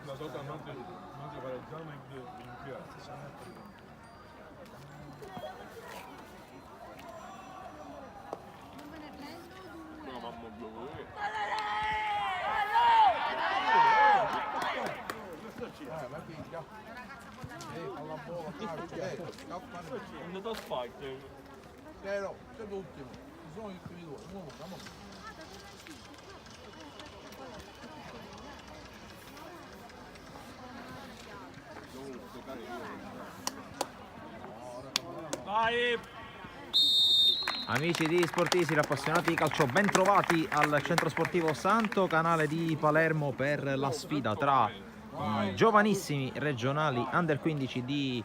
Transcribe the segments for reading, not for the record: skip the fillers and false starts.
Una volta non ti pareggiamo in piazza. No, mamma mia. Ma figa. Alla bolla, Non da spike. no, c'è l'ultimo. Ci sono gli ultimi due. Muovo. Vai! Amici di Sportisi, appassionati di calcio, ben trovati al Centro Sportivo Santo, canale di Palermo, per la sfida tra i giovanissimi regionali Under 15 di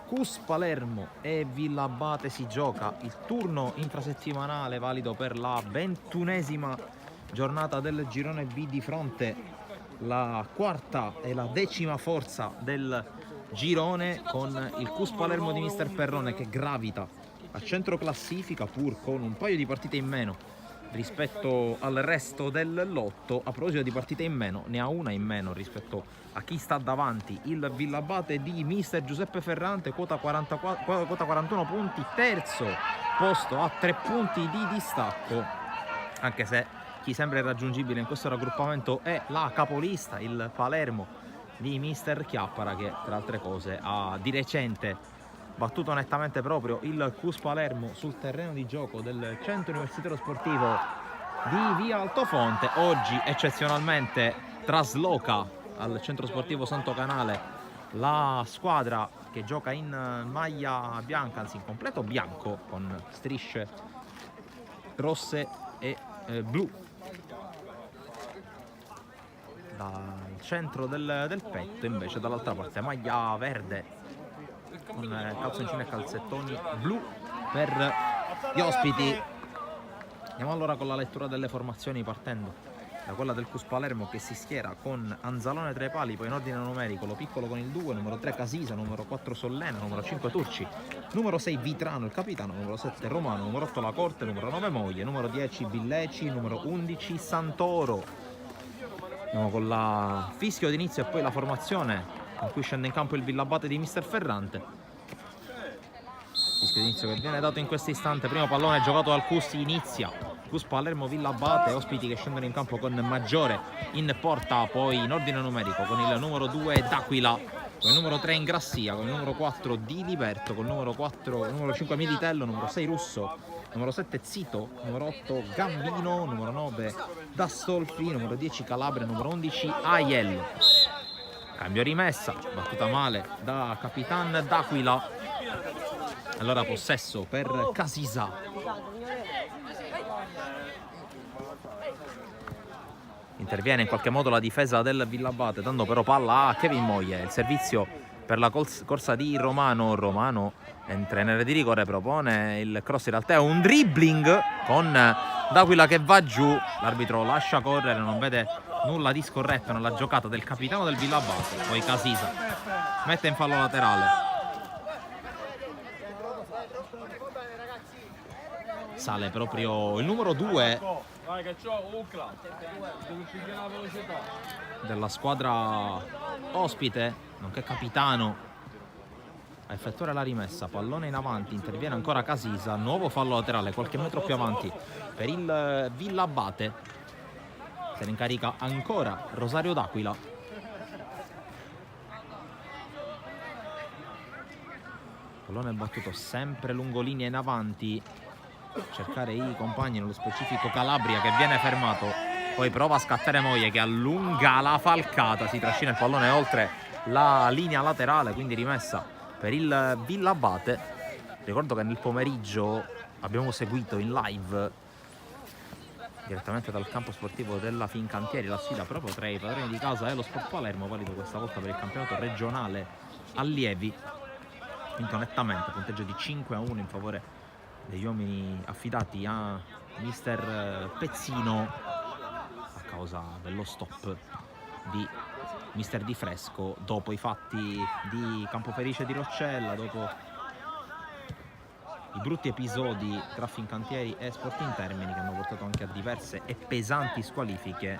CUS Palermo e Villabate. Si gioca il turno infrasettimanale valido per la 21esima giornata del girone B, di fronte la quarta e la decima forza del girone, con il CUS Palermo di Mister Perrone che gravita a centro classifica pur con un paio di partite in meno rispetto al resto del lotto. A proposito di partite in meno, ne ha una in meno rispetto a chi sta davanti, il Villabate di Mister Giuseppe Ferrante, quota 41 punti, terzo posto a 3 punti di distacco, anche se chi sembra irraggiungibile in questo raggruppamento è la capolista, il Palermo di Mister Chiappara, che tra altre cose ha di recente battuto nettamente proprio il CUS Palermo sul terreno di gioco del centro universitario sportivo di via Altofonte. Oggi eccezionalmente trasloca al centro sportivo Santo Canale la squadra che gioca in maglia bianca, anzi in completo bianco con strisce rosse e blu dal centro del petto. Invece dall'altra parte maglia verde con calzoncini e calzettoni blu per gli ospiti. Andiamo allora con la lettura delle formazioni, partendo da quella del CUS Palermo, che si schiera con Anzalone tra i pali, poi in ordine numerico Lo Piccolo con il 2, numero 3 Casisa, numero 4 Sollena, numero 5 Turci, numero 6 Vitrano il capitano, numero 7 Romano, numero 8 La Corte, numero 9 Moglie, numero 10 Villeci, numero 11 Santoro. Andiamo con la fischio d'inizio e poi la formazione con cui scende in campo il Villabate di Mister Ferrante. Fischio d'inizio che viene dato in questo istante. Primo pallone giocato dal CUS, inizia CUS Palermo Villabate, ospiti che scendono in campo con Maggiore in porta, poi in ordine numerico con il numero 2 D'Aquila, con il numero 3 Ingrassia, con il numero 4 Di Liberto, con il numero 5 Militello, numero 6 Russo, numero 7 Zito, numero 8 Gambino, numero 9 D'Astolfi, numero 10 Calabria, numero 11 Aiello. Cambio rimessa, battuta male da Capitan D'Aquila. Allora possesso per Casisa. Interviene in qualche modo la difesa del Villabate, dando però palla a Kevin Moglie. Il servizio per la corsa di Romano entra in area di rigore, propone il cross, in realtà è un dribbling con D'Aquila che va giù. L'arbitro lascia correre, non vede nulla di scorretto nella giocata del capitano del Villabate. Poi Casisa mette in fallo laterale. Sale proprio il numero 2 della squadra ospite, nonché capitano, a effettuare la rimessa. Pallone in avanti, interviene ancora Casisa, nuovo fallo laterale qualche metro più avanti per il Villabate. Se ne incarica ancora Rosario D'Aquila. Pallone battuto sempre lungo linea in avanti, cercare i compagni, nello specifico Calabria che viene fermato, poi prova a scattare Moglie che allunga la falcata, si trascina il pallone oltre la linea laterale, quindi rimessa per il Villabate. Ricordo che nel pomeriggio abbiamo seguito in live direttamente dal campo sportivo della Fincantieri la sfida proprio tra i padroni di casa e lo Sport Palermo, valido questa volta per il campionato regionale allievi, vinto nettamente, punteggio di 5-1 in favore degli uomini affidati a Mister Pezzino a causa dello stop di Mister Di Fresco dopo i fatti di Campofelice di Roccella, dopo i brutti episodi tra Fincantieri e Sporting Termini che hanno portato anche a diverse e pesanti squalifiche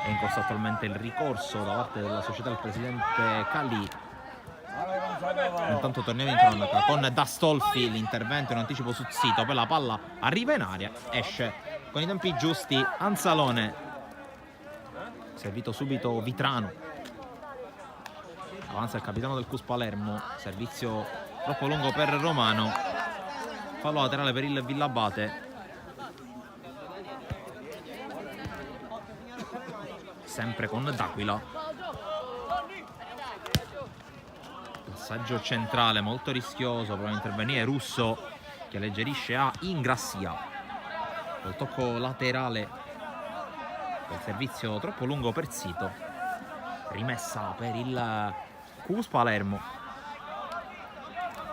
È in corso attualmente il ricorso da parte della società del presidente Calì. Intanto torniamo in cronaca con D'Astolfi, l'intervento in anticipo su Zito, poi la palla arriva in aria, esce con i tempi giusti Anzalone, servito subito Vitrano, avanza il capitano del CUS Palermo, servizio troppo lungo per Romano, fallo laterale per il Villabate. Sempre con D'Aquila. Passaggio centrale molto rischioso, prova a intervenire Russo che alleggerisce a Ingrassia. Col tocco laterale del servizio troppo lungo per Zito. Rimessa per il CUS Palermo.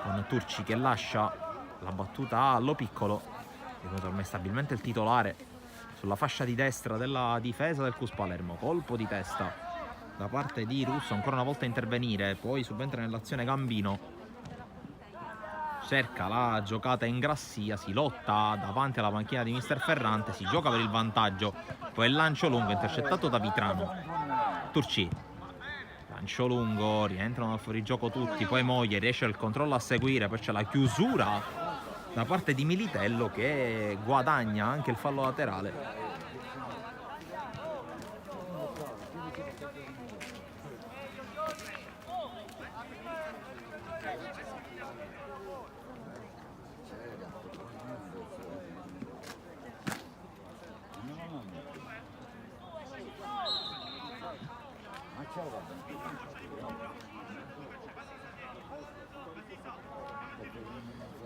Con Turci che lascia la battuta a Lo Piccolo. Divenuto ormai stabilmente il titolare sulla fascia di destra della difesa del CUS Palermo. Colpo di testa da parte di Russo, ancora una volta a intervenire, poi subentra nell'azione Gambino, cerca la giocata in Grassia, si lotta davanti alla panchina di Mister Ferrante, si gioca per il vantaggio, poi il lancio lungo intercettato da Vitrano. Turci, lancio lungo, rientrano dal fuorigioco tutti, poi Moglie riesce il controllo a seguire, poi c'è la chiusura da parte di Militello che guadagna anche il fallo laterale.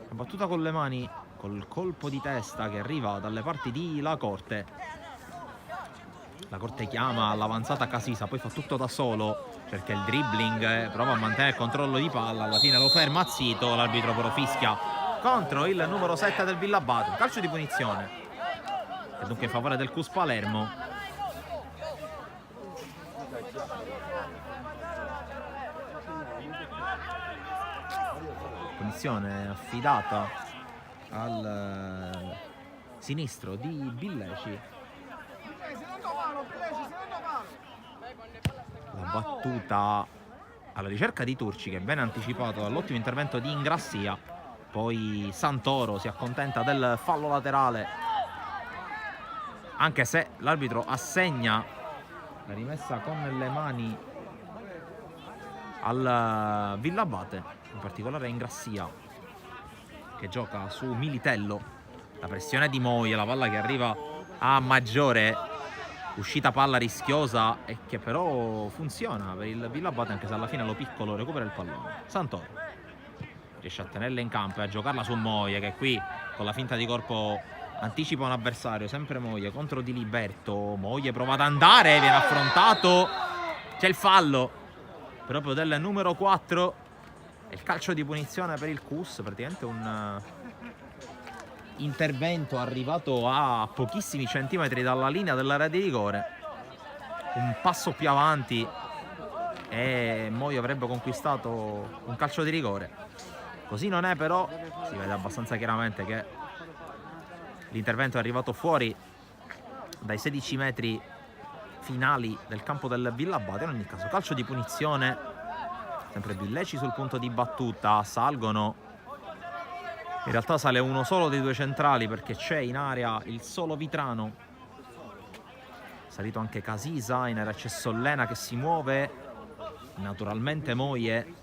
La battuta con le mani, col colpo di testa che arriva dalle parti di La Corte. La Corte chiama all'avanzata Casisa, poi fa tutto da solo, cerca il dribbling, prova a mantenere il controllo di palla, alla fine lo ferma Zito, l'arbitro però fischia contro il numero 7 del Villabate, un calcio di punizione e dunque in favore del CUS Palermo. Punizione affidata al sinistro di Billeci. La battuta alla ricerca di Turci, che è ben anticipato dall'ottimo intervento di Ingrassia. Poi Santoro si accontenta del fallo laterale, anche se l'arbitro assegna la rimessa con le mani al Villabate, in particolare Ingrassia che gioca su Militello. La pressione di Moia, la palla che arriva a Maggiore, uscita palla rischiosa e che però funziona per il Villabate, anche se alla fine Lo Piccolo recupera il pallone. Santoro riesce a tenerla in campo e a giocarla su Moia, che qui con la finta di corpo anticipa un avversario, sempre Moia contro Di Liberto. Moia prova ad andare, viene affrontato, c'è il fallo proprio del numero 4 e il calcio di punizione per il CUS, praticamente un intervento arrivato a pochissimi centimetri dalla linea dell'area di rigore, un passo più avanti e Moio avrebbe conquistato un calcio di rigore. Così non è, però si vede abbastanza chiaramente che l'intervento è arrivato fuori dai 16 metri finali del campo del Villabate. In ogni caso calcio di punizione, sempre Billeci sul punto di battuta, salgono, in realtà sale uno solo dei due centrali perché c'è in area il solo Vitrano, salito anche Casisa, in area c'è Sollena che si muove, naturalmente Moie,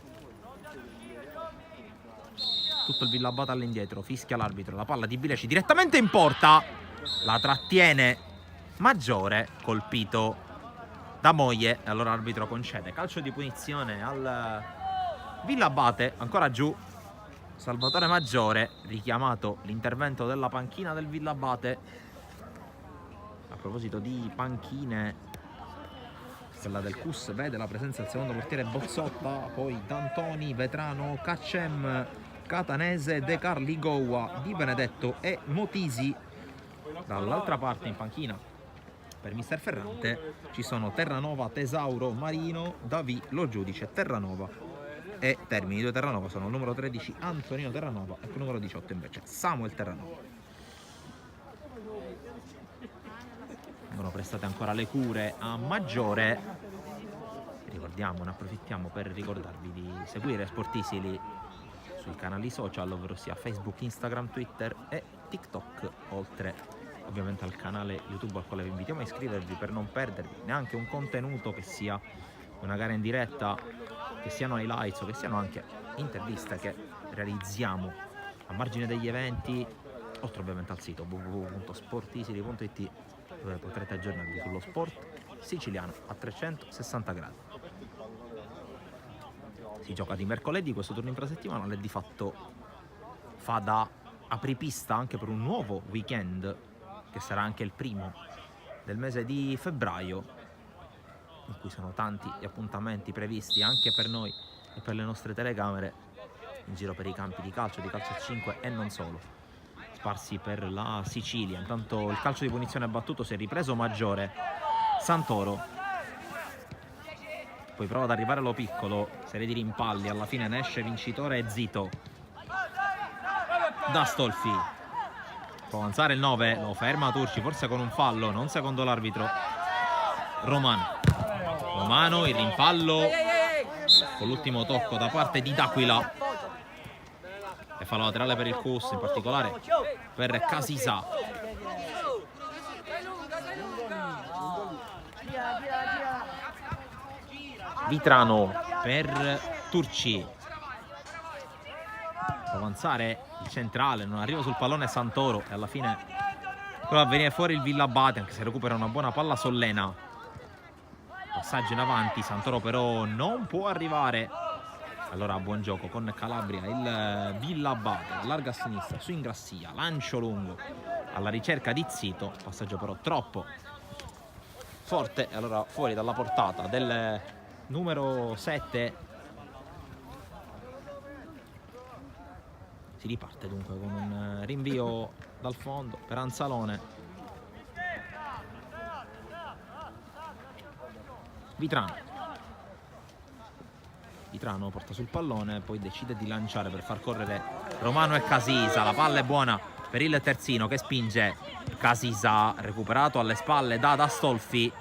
tutto il Villabate all'indietro, fischia l'arbitro, la palla di Billeci direttamente in porta, la trattiene Maggiore, colpito da Moie e allora l'arbitro concede calcio di punizione al Villabate. Ancora giù Salvatore Maggiore, richiamato l'intervento della panchina del Villabate. A proposito di panchine, quella del CUS vede la presenza del secondo portiere Bozzotta, poi D'Antoni, Vetrano, Caccem, Catanese, De Carli, Goua, Di Benedetto e Motisi. Dall'altra parte in panchina per Mister Ferrante ci sono Terranova, Tesauro, Marino, Davì, Lo Giudice, Terranova e Termini. Due Terranova sono il numero 13 Antonino Terranova e il numero 18 invece Samuel Terranova. Vengono prestate ancora le cure a Maggiore. Ricordiamo, ne approfittiamo per ricordarvi di seguire Sportisili sui canali social, ovvero sia Facebook, Instagram, Twitter e TikTok, oltre ovviamente al canale YouTube al quale vi invitiamo a iscrivervi per non perdervi neanche un contenuto, che sia una gara in diretta, che siano highlights o che siano anche interviste che realizziamo a margine degli eventi, oltre ovviamente al sito www.sportisili.it, dove potrete aggiornarvi sullo sport siciliano a 360 gradi. Si gioca di mercoledì, questo turno infrasettimanale di fatto fa da apripista anche per un nuovo weekend, che sarà anche il primo del mese di febbraio, in cui sono tanti gli appuntamenti previsti anche per noi e per le nostre telecamere in giro per i campi di calcio a 5 e non solo, sparsi per la Sicilia. Intanto il calcio di punizione battuto, si è ripreso Maggiore. Santoro poi prova ad arrivare lo piccolo, serie di rimpalli, alla fine ne esce vincitore Zito. D'Astolfi può avanzare il 9, lo ferma Turci, forse con un fallo, non secondo l'arbitro. Romano, il rimpallo con l'ultimo tocco da parte di D'Aquila, e fallo laterale per il Cus, in particolare per Casisa. Vitrano per Turci, può avanzare il centrale, non arriva sul pallone Santoro e alla fine prova a venire fuori il Villabate, anche se recupera una buona palla Sollena. Passaggio in avanti, Santoro però non può arrivare. Allora a buon gioco con Calabria il Villabate, allarga a sinistra su Ingrassia, lancio lungo alla ricerca di Zito, passaggio però troppo forte e allora fuori dalla portata del numero 7. Si riparte dunque con un rinvio dal fondo per Anzalone. Vitrano porta sul pallone, poi decide di lanciare per far correre Romano e Casisa. La palla è buona per il terzino che spinge. Casisa recuperato alle spalle da D'Astolfi.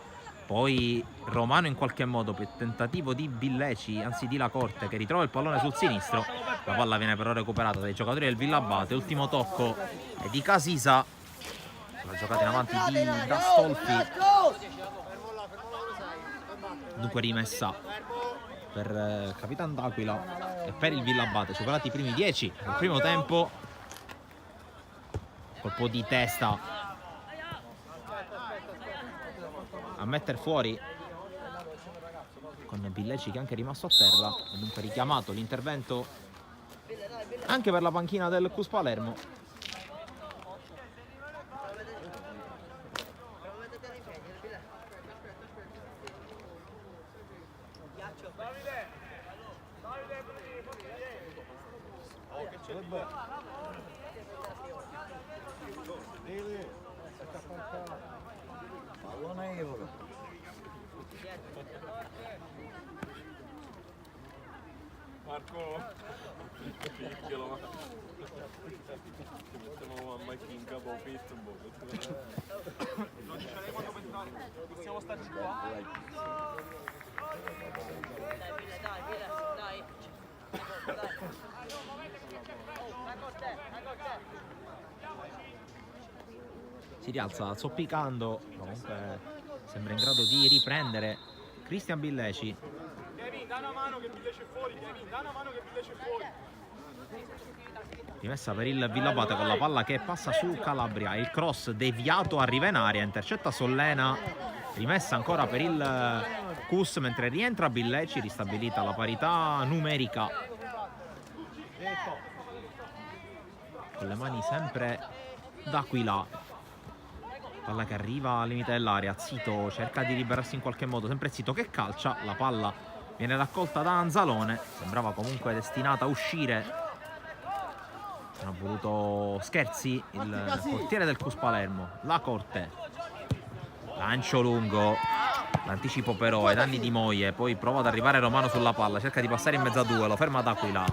Poi Romano in qualche modo per tentativo di Billeci, anzi di La Corte, che ritrova il pallone sul sinistro. La palla viene però recuperata dai giocatori del Villabate. Ultimo tocco è di Casisa. La giocata in avanti di D'Astolfi. Dunque rimessa per Capitan D'Aquila e per il Villabate, superati i primi 10 del primo tempo. Colpo di testa a mettere fuori, con Billeci che è anche rimasto a terra, e dunque richiamato l'intervento anche per la panchina del Cus Palermo. Marco, picchialo, ma ci mettiamo a macchina in capo a petto, non ci saremo quando pensare, possiamo starci qua? Dai. Si rialza zoppicando, comunque sembra in grado di riprendere Cristian Billeci. Kevin, dà una mano che Billeci è fuori, Kevin, dà una mano che Billeci è fuori. Rimessa per il Villabate con la palla che passa su Calabria, il cross deviato arriva in aria, intercetta Sollena, rimessa ancora per il Cus mentre rientra Billeci, ristabilita la parità numerica. Con le mani sempre D'Aquila, palla che arriva al limite dell'area, Zito cerca di liberarsi in qualche modo, sempre Zito che calcia, la palla viene raccolta da Anzalone, sembrava comunque destinata a uscire. Non ha voluto scherzi il portiere del Cus Palermo. La Corte, lancio lungo, l'anticipo però ai danni di Moie, poi prova ad arrivare Romano sulla palla, cerca di passare in mezzo a due, lo ferma D'Aquila,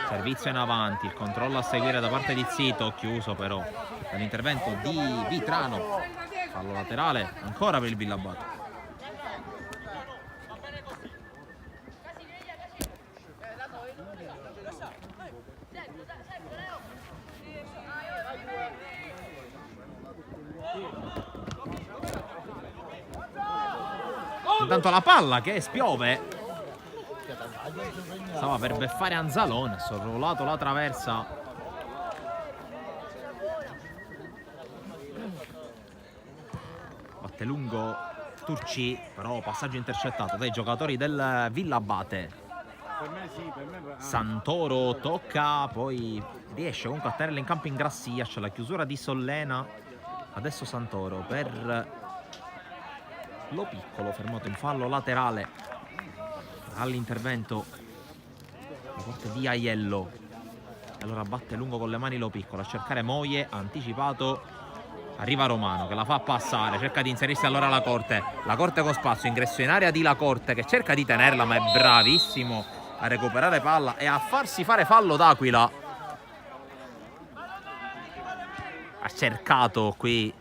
servizio in avanti, il controllo a seguire da parte di Zito, chiuso però dall'intervento di Vitrano. fallo laterale ancora per il Villabate. Intanto la palla che spiove, stava per beffare Anzalone, sorvolato la traversa. Batte lungo Turci, però passaggio intercettato dai giocatori del Villabate. Santoro tocca, poi riesce comunque a tenerla in campo in Grassia. C'è la chiusura di Sollena. Adesso Santoro per Lo Piccolo, fermato in fallo laterale all'intervento da parte di Aiello. Allora batte lungo con le mani Lo Piccolo a cercare Moie, anticipato, arriva Romano che la fa passare, cerca di inserirsi allora la Corte con spazio, ingresso in area di La Corte che cerca di tenerla ma è bravissimo a recuperare palla e a farsi fare fallo d'Aquila. Ha cercato qui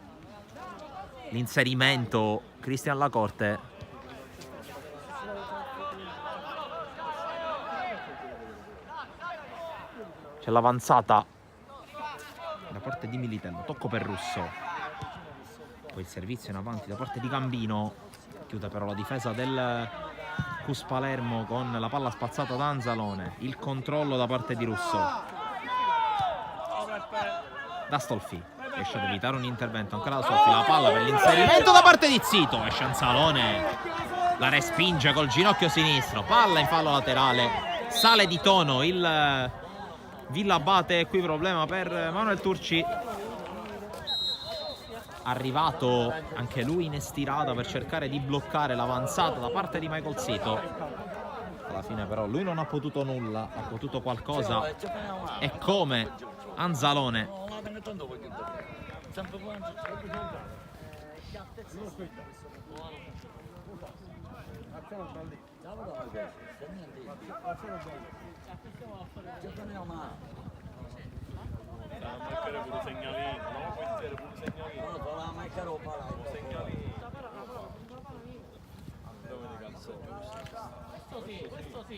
l'inserimento Cristian Lacorte. C'è l'avanzata da parte di Militello, tocco per Russo, poi il servizio in avanti da parte di Gambino, chiude però la difesa del Cus Palermo con la palla spazzata da Anzalone, il controllo da parte di Russo, da Stolfi, riesce ad evitare un intervento ancora da Stolfi, la palla per l'inserimento da parte di Zito, esce Anzalone, la respinge col ginocchio sinistro, palla in fallo laterale, sale di tono il Villabate, qui problema per Manuel Turci, arrivato anche lui in estirata per cercare di bloccare l'avanzata da parte di Michael Zito. Alla fine però lui non ha potuto nulla, ha potuto qualcosa e come Anzalone. mancare pure segnalino, no? Può essere pure segnalino. No, doveva mancare un segnalino. Dove di cazzo? Questo sì,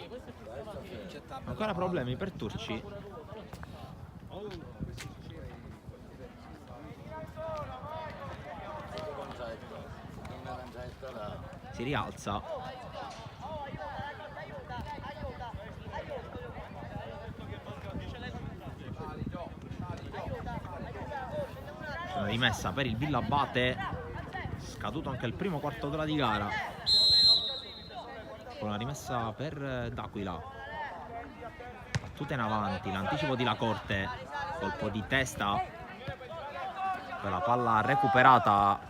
questo è più ancora problemi per Turci. Si rialza. C'è una rimessa per il Villabate, scaduto anche il primo quarto d'ora di gara. Con una rimessa per D'Aquila. Battute in avanti, l'anticipo di La Corte, colpo di testa. Quella palla recuperata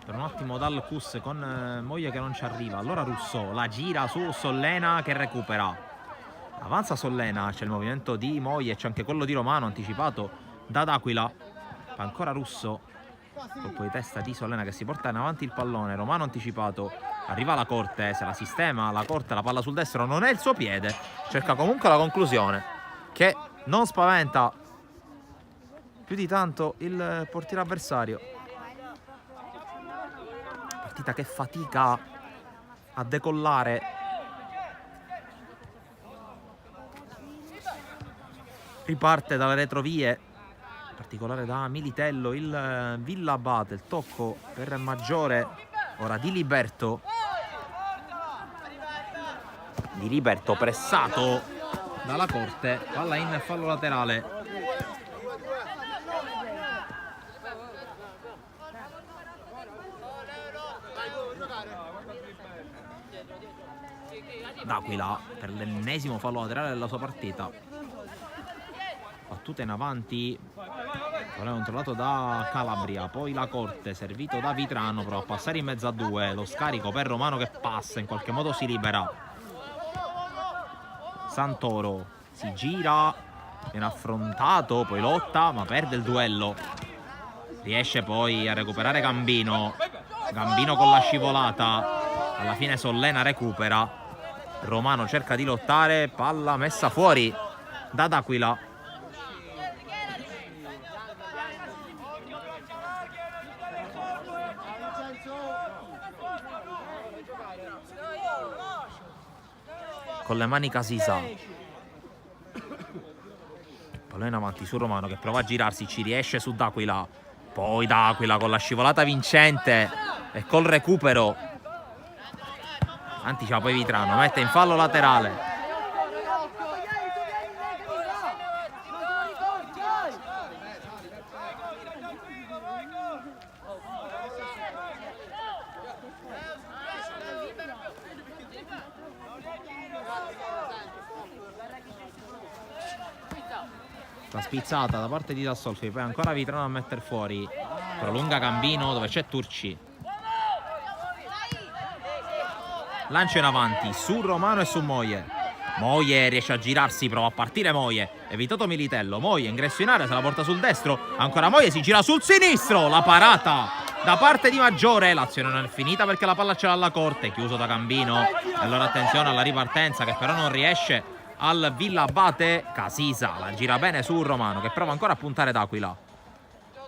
per un attimo dal Cus con Moglie che non ci arriva. Allora Russo la gira su Sollena che recupera. Avanza Sollena, c'è il movimento di Moglie, c'è anche quello di Romano anticipato da D'Aquila. Ancora Russo, colpo di testa di Sollena che si porta in avanti il pallone. Romano anticipato, arriva La Corte, se la sistema La Corte, la palla sul destro, non è il suo piede. Cerca comunque la conclusione che non spaventa più di tanto il portiere avversario. Partita che fatica a decollare. Riparte dalle retrovie, in particolare da Militello, il Villabate, il tocco per Maggiore, ora di Liberto. Di Liberto pressato dalla Corte, palla in fallo laterale. D'Aquila per l'ennesimo fallo laterale della sua partita. Battuta in avanti, controllato da Calabria, poi La Corte servito da Vitrano, prova a passare in mezzo a due, lo scarico per Romano che passa, in qualche modo si libera. Santoro si gira, viene affrontato, poi lotta ma perde il duello. Riesce poi a recuperare Gambino, Gambino con la scivolata, alla fine Sollena recupera. Romano cerca di lottare, palla messa fuori da D'Aquila. con le mani Casisa. Pallone in avanti su Romano che prova a girarsi, ci riesce su D'Aquila. Poi D'Aquila con la scivolata vincente e col recupero anticipa poi Vitrano, mette in fallo laterale. La spizzata da parte di D'Assolfi, poi ancora Vitrano a mettere fuori. Prolunga Gambino dove c'è Turci. Lancio in avanti su Romano e su Moie. Moie riesce a girarsi, prova a partire Moie. Evitato Militello. Moie ingresso in area, se la porta sul destro. Ancora Moie, si gira sul sinistro. La parata da parte di Maggiore. L'azione non è finita perché la palla ce l'ha alla corte. Chiuso da Gambino. E allora attenzione alla ripartenza che però non riesce al Villabate. Casisa la gira bene su Romano che prova ancora a puntare D'Aquila.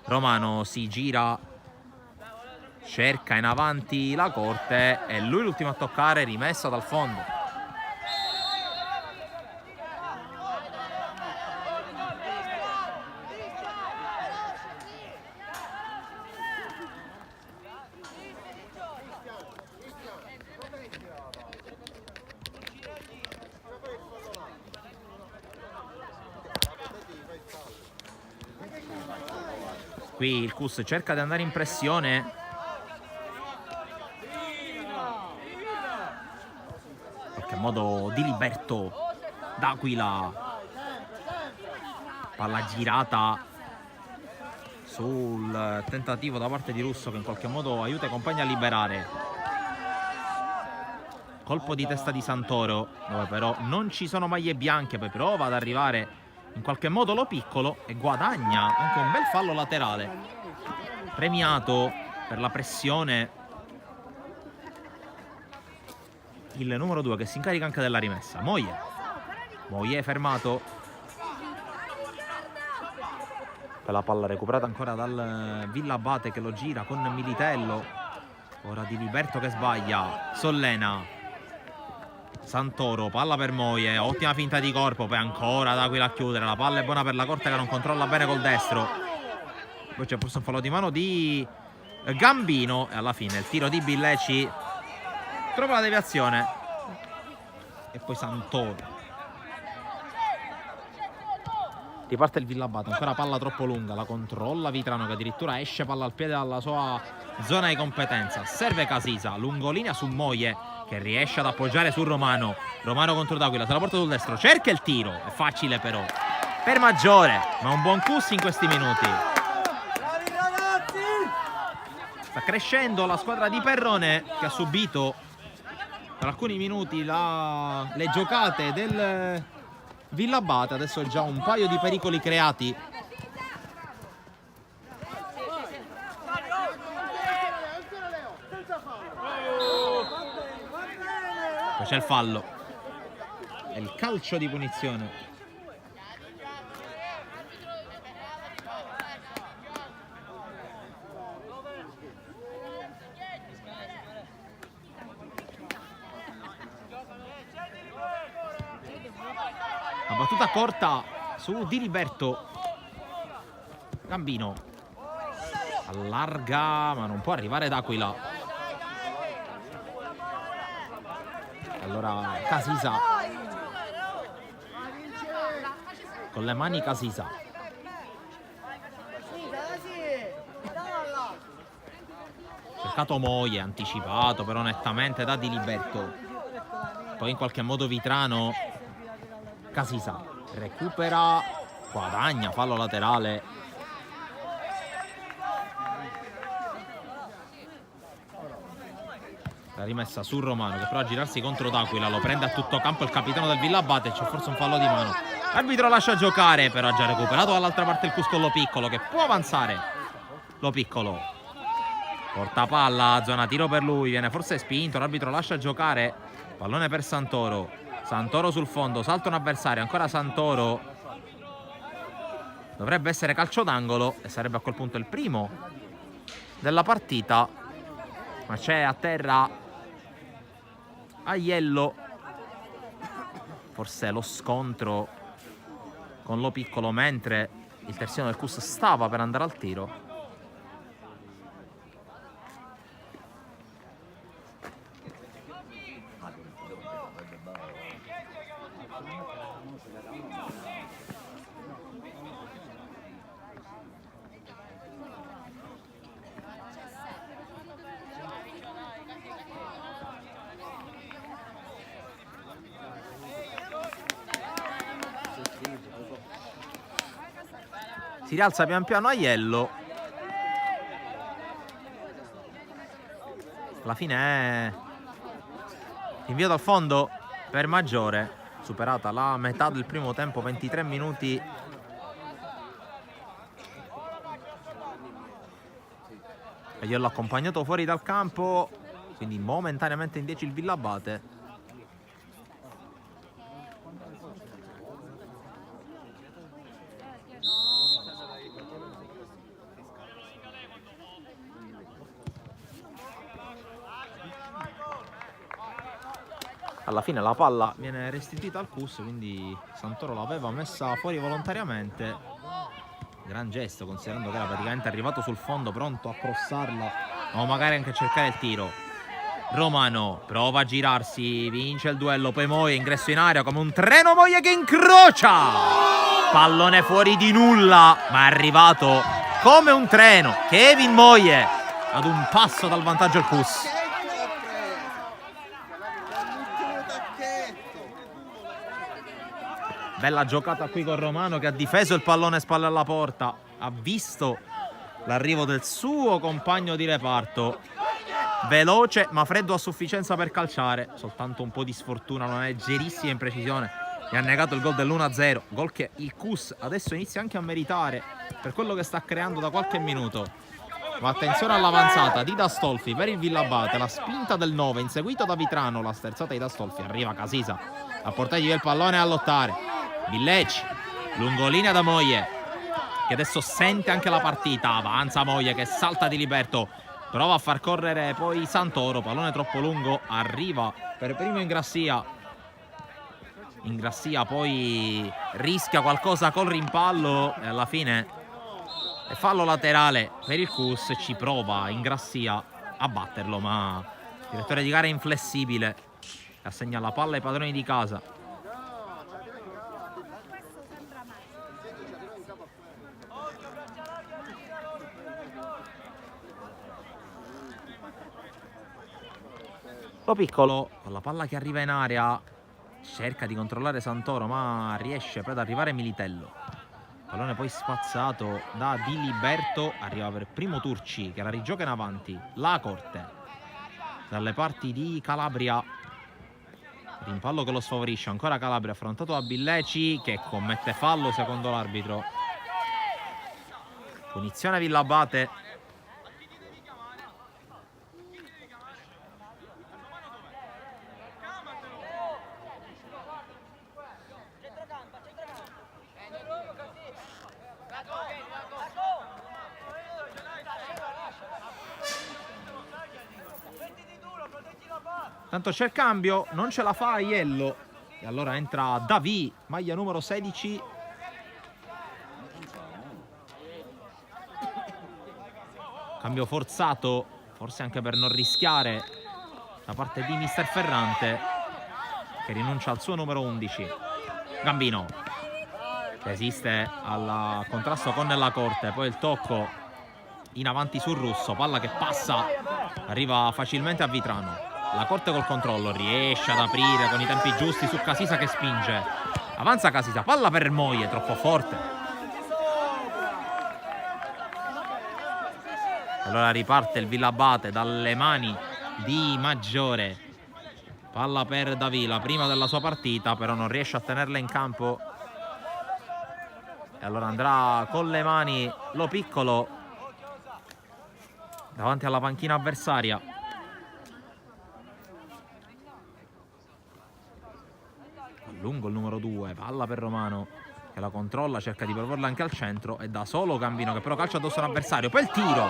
Romano si gira, cerca in avanti la corte e lui l'ultimo a toccare, rimessa dal fondo. Qui il Cus cerca di andare in pressione. In qualche modo Diliberto, D'Aquila. Palla girata sul tentativo da parte di Russo che in qualche modo aiuta i compagni a liberare. Colpo di testa di Santoro dove però non ci sono maglie bianche, poi prova ad arrivare in qualche modo Lo Piccolo e guadagna anche un bel fallo laterale. Premiato per la pressione il numero 2 che si incarica anche della rimessa. Moie è fermato. Per la palla recuperata ancora dal Villabate che lo gira con Militello. Ora Diliberto che sbaglia. Sollena. Santoro, palla per Moie, ottima finta di corpo, poi ancora D'Aquila a chiudere, la palla è buona per la corte che non controlla bene col destro. Poi c'è forse un fallo di mano di Gambino e alla fine il tiro di Billeci trova la deviazione e poi Santoro. Riparte il Villabate, ancora palla troppo lunga, la controlla Vitrano che addirittura esce palla al piede dalla sua zona di competenza. Serve Casisa, lungolinea su Moie che riesce ad appoggiare su Romano. Romano contro D'Aquila, se la porta sul destro, cerca il tiro, è facile però per Maggiore, ma un buon Cus in questi minuti. Sta crescendo la squadra di Perrone che ha subito per alcuni minuti le giocate del Villabate. Adesso già un paio di pericoli creati. Poi c'è il fallo e il calcio di punizione. La battuta corta su Diliberto. Gambino allarga ma non può arrivare D'Aquila. Allora Casisa con le mani Casisa. Cercato Moie, anticipato però nettamente da Diliberto. Poi in qualche modo Vitrano. Casisa recupera, guadagna, fallo laterale. La rimessa su Romano che prova a girarsi contro D'Aquila, lo prende a tutto campo il capitano del Villabate, c'è forse un fallo di mano. L'arbitro lascia giocare, però ha già recuperato dall'altra parte il Cus con Lo Piccolo che può avanzare. Lo Piccolo porta palla, zona tiro per lui, viene forse spinto, l'arbitro lascia giocare. Pallone per Santoro. Santoro sul fondo, salta un avversario, ancora Santoro. Dovrebbe essere calcio d'angolo e sarebbe a quel punto il primo della partita. Ma c'è a terra Aiello forse lo scontro con Lo Piccolo mentre il terzino del Cus stava per andare al tiro. Si rialza pian piano Aiello. Alla fine è invio dal fondo per Maggiore. Superata la metà del primo tempo, 23 minuti. Aiello accompagnato fuori dal campo, quindi momentaneamente in 10 il Villabate. Alla fine la palla viene restituita al Cus, quindi Santoro l'aveva messa fuori volontariamente. Gran gesto, considerando che era praticamente arrivato sul fondo, pronto a crossarla o magari anche a cercare il tiro. Romano prova a girarsi, vince il duello, poi Moie, ingresso in area come un treno, Moie che incrocia! Pallone fuori di nulla, ma è arrivato come un treno. Kevin Moie ad un passo dal vantaggio al Cus. Bella giocata qui con Romano che ha difeso il pallone spalle alla porta. Ha visto l'arrivo del suo compagno di reparto. Veloce ma freddo a sufficienza per calciare. Soltanto un po' di sfortuna, una leggerissima imprecisione. Gli ha negato il gol dell'1-0. Gol che il Cus adesso inizia anche a meritare per quello che sta creando da qualche minuto. Ma attenzione all'avanzata di D'Astolfi per il Villabate. La spinta del 9 inseguito da Vitrano. La sterzata di D'Astolfi. Arriva Casisa a portargli il pallone e a lottare. Villeci, lungolinea da Moie che adesso sente anche la partita. Avanza Moie che salta di liberto, prova a far correre poi Santoro, pallone troppo lungo, arriva per primo Ingrassia. Ingrassia poi rischia qualcosa col rimpallo e alla fine è fallo laterale per il Cus. Ci prova Ingrassia a batterlo, ma il direttore di gara è inflessibile, assegna la palla ai padroni di casa. Lo Piccolo con la palla che arriva in area cerca di controllare Santoro, ma riesce poi ad arrivare Militello. Pallone poi spazzato da Di Liberto, arriva per primo Turci che la rigioca in avanti. La Corte dalle parti di Calabria, rimpallo che lo sfavorisce, ancora Calabria affrontato da Billeci che commette fallo secondo l'arbitro. Punizione Villabate. Tanto c'è il cambio, non ce la fa Aiello e allora entra Davì, maglia numero 16. Cambio forzato, forse anche per non rischiare da parte di mister Ferrante che rinuncia al suo numero 11. Gambino resiste al contrasto con La Corte, poi il tocco in avanti sul Russo, palla che passa, arriva facilmente a Vitrano. La Corte col controllo, riesce ad aprire con i tempi giusti su Casisa che spinge. Avanza Casisa, palla per Moie, troppo forte. Allora riparte il Villabate dalle mani di Maggiore. Palla per Davì, la prima della sua partita, però non riesce a tenerla in campo. E allora andrà con le mani Lo Piccolo davanti alla panchina avversaria. Lungo il numero 2, palla per Romano che la controlla, cerca di proporla anche al centro e da solo Gambino che però calcia addosso all'avversario. Poi il tiro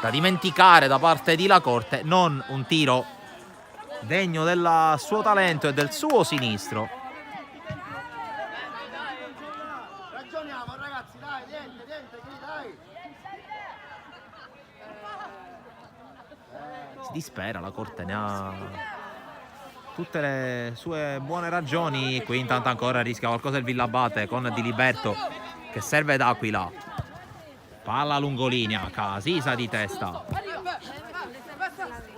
da dimenticare da parte di La Corte, non un tiro degno del suo talento e del suo sinistro. dispera, la Corte ne ha tutte le sue buone ragioni. Qui intanto ancora rischia qualcosa il Villabate con Diliberto che serve d'Aquila. Palla lungolinea, Casisa di testa.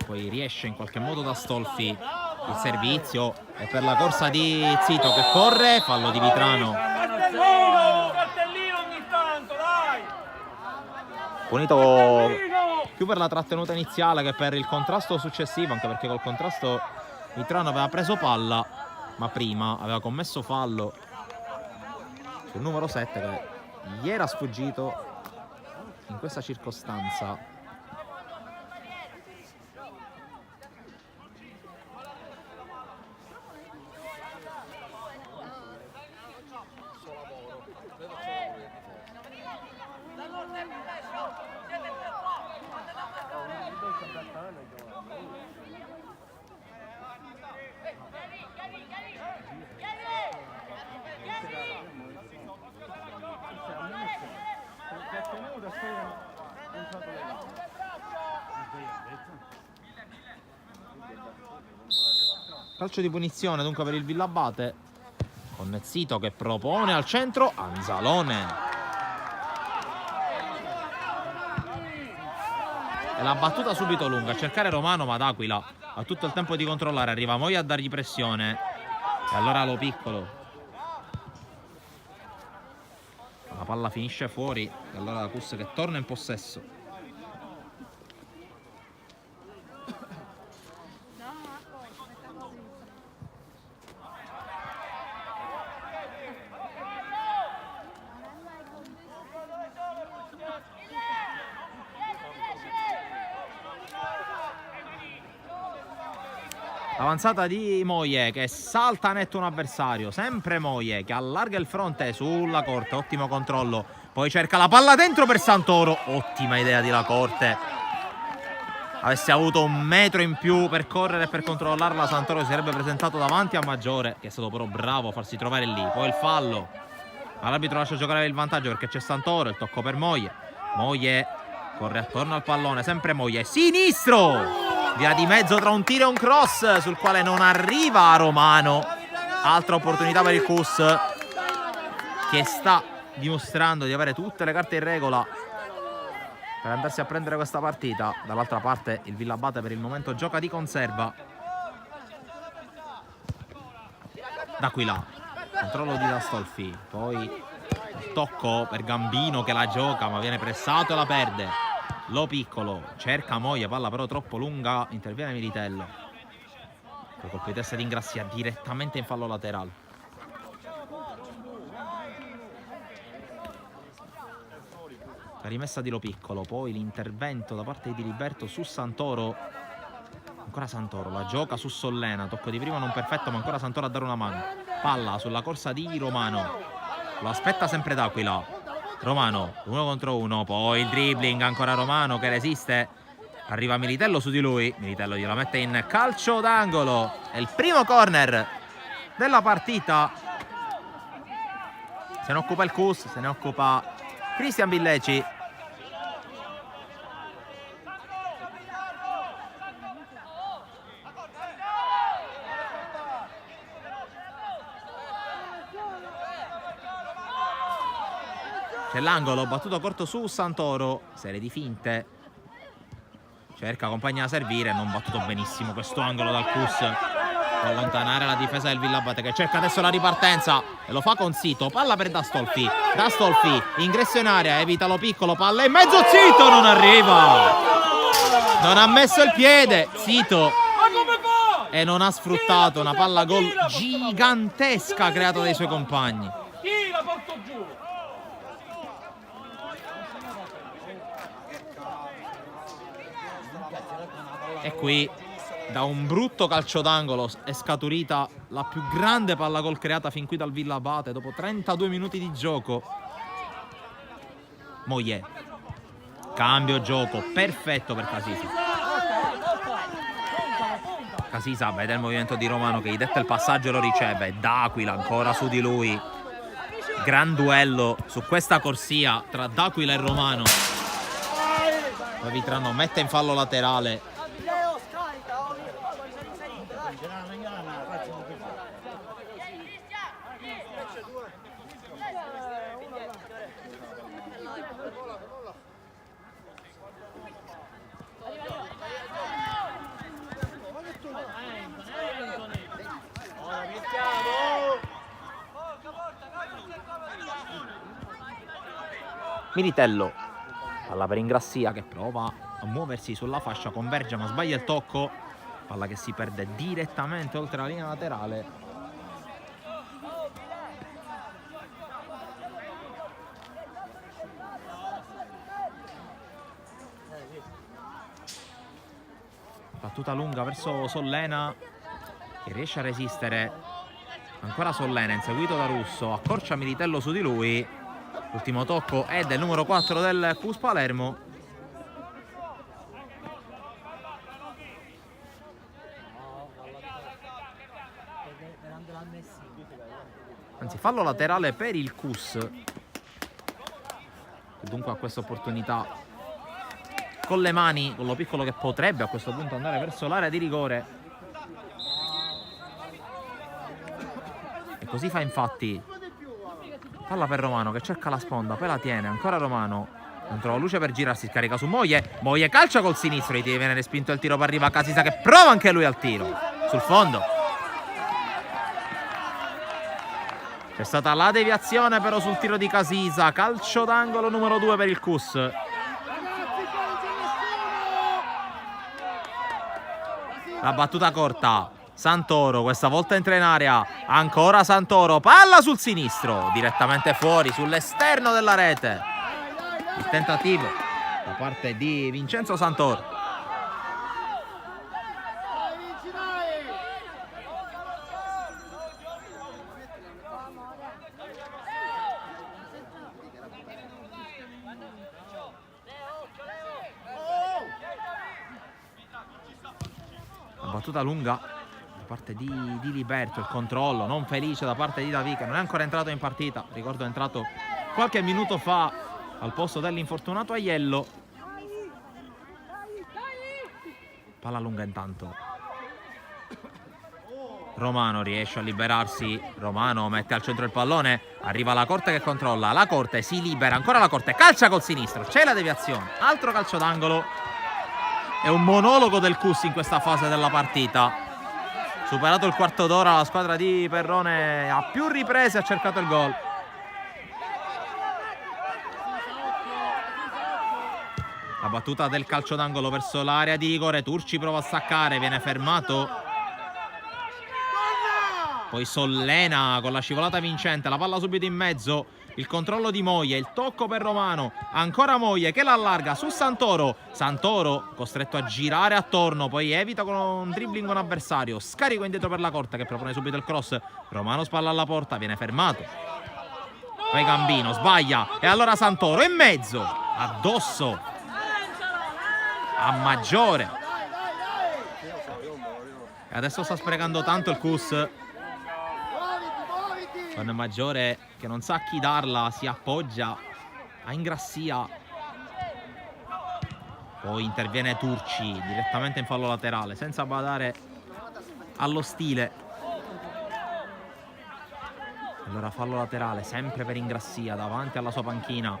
Poi riesce in qualche modo da Stolfi il servizio e per la corsa di Zito che corre, fallo di Vitrano. Cartellino ogni tanto, dai! Punito più per la trattenuta iniziale che per il contrasto successivo, anche perché col contrasto Vitrano aveva preso palla, ma prima aveva commesso fallo sul numero 7 che gli era sfuggito in questa circostanza. Calcio di punizione dunque per il Villabate, con Zito che propone al centro, Anzalone. E la battuta subito lunga, a cercare Romano, ma D'Aquila ha tutto il tempo di controllare, arriva Moia a dargli pressione e allora Lo Piccolo. La palla finisce fuori e allora la Cus che torna in possesso. Avanzata di Moie che salta netto un avversario, sempre Moie che allarga il fronte sulla Corte, ottimo controllo, poi cerca la palla dentro per Santoro, ottima idea di La Corte. Avesse avuto un metro in più per correre e per controllarla, Santoro si sarebbe presentato davanti a Maggiore, che è stato però bravo a farsi trovare lì. Poi il fallo, ma l'arbitro lascia giocare il vantaggio perché c'è Santoro, il tocco per Moie. Moie corre attorno al pallone, sempre Moie, sinistro! Via di mezzo tra un tiro e un cross sul quale non arriva Romano. Altra opportunità per il Cus che sta dimostrando di avere tutte le carte in regola per andarsi a prendere questa partita. Dall'altra parte il Villabate per il momento gioca di conserva. D'Aquila, controllo di D'Astolfi, poi il tocco per Gambino che la gioca ma viene pressato e la perde. Lo Piccolo cerca Moia, palla però troppo lunga, interviene Militello. Poi colpo di testa di Ingrassia direttamente in fallo laterale. La rimessa di Lo Piccolo, poi l'intervento da parte di Diliberto su Santoro. Ancora Santoro, la gioca su Sollena, tocco di prima non perfetto ma ancora Santoro a dare una mano. Palla sulla corsa di Romano, lo aspetta sempre D'Aquila. Romano, 1 contro 1, poi il dribbling, ancora Romano che resiste, arriva Militello su di lui, Militello gliela mette in calcio d'angolo, è il primo corner della partita, se ne occupa il Cus, se ne occupa Cristian Villeci. C'è l'angolo, battuto corto su Santoro, serie di finte, cerca compagni a servire, non battuto benissimo questo angolo dal Cus, può allontanare la difesa del Villabate che cerca adesso la ripartenza e lo fa con Zito, palla per D'Astolfi, D'Astolfi, ingresso in area, evita Lo Piccolo, palla in mezzo, Zito non arriva, non ha messo il piede, Zito, e non ha sfruttato una palla gol gigantesca creata dai suoi compagni. Chi la porto giù? E qui da un brutto calcio d'angolo è scaturita la più grande palla gol creata fin qui dal Villabate dopo 32 minuti di gioco. Moie, cambio gioco perfetto per Casisa. Casisa vede il movimento di Romano che gli detta il passaggio e lo riceve. D'Aquila ancora su di lui, gran duello su questa corsia tra D'Aquila e Romano. Poi Vitrano mette in fallo laterale Militello, palla per Ingrassia che prova a muoversi sulla fascia, converge ma sbaglia il tocco, palla che si perde direttamente oltre la linea laterale. Battuta lunga verso Sollena che riesce a resistere, ancora Sollena inseguito da Russo, accorcia Militello su di lui. L'ultimo tocco è del numero 4 del CUS Palermo. Anzi, fallo laterale per il CUS, che dunque ha questa opportunità con le mani, con lo piccolo che potrebbe a questo punto andare verso l'area di rigore. E così fa infatti. Palla per Romano che cerca la sponda, poi la tiene, ancora Romano, non trova luce per girarsi, scarica su Moglie, Moglie calcia col sinistro, gli viene respinto il tiro, poi arriva Casisa che prova anche lui al tiro, sul fondo. C'è stata la deviazione però sul tiro di Casisa, calcio d'angolo numero 2 per il CUS. La battuta corta, Santoro, questa volta entra in area, ancora Santoro, palla sul sinistro, direttamente fuori, sull'esterno della rete. Il tentativo da parte di Vincenzo Santoro. La battuta lunga da parte di Liberto, il controllo non felice da parte di Davi che non è ancora entrato in partita, ricordo è entrato qualche minuto fa al posto dell'infortunato Aiello. Palla lunga intanto, Romano riesce a liberarsi, Romano mette al centro il pallone, arriva la Corte che controlla, la Corte si libera, ancora la Corte, calcia col sinistro, c'è la deviazione, altro calcio d'angolo. È un monologo del CUS in questa fase della partita. Superato il quarto d'ora, la squadra di Perrone a più riprese ha cercato il gol. La battuta del calcio d'angolo verso l'area di rigore, Turci prova a staccare, viene fermato. Poi Sollena con la scivolata vincente, la palla subito in mezzo. Il controllo di Moglie, il tocco per Romano, ancora Moglie che la allarga su Santoro. Santoro costretto a girare attorno, poi evita con un dribbling un avversario. Scarico indietro per la Corte che propone subito il cross. Romano spalla alla porta, viene fermato. Poi Gambino sbaglia e allora Santoro in mezzo, addosso a Maggiore. E adesso sta sprecando tanto il CUS. Con Maggiore che non sa a chi darla, si appoggia a Ingrassia. Poi interviene Turci direttamente in fallo laterale senza badare allo stile. Allora fallo laterale sempre per Ingrassia davanti alla sua panchina.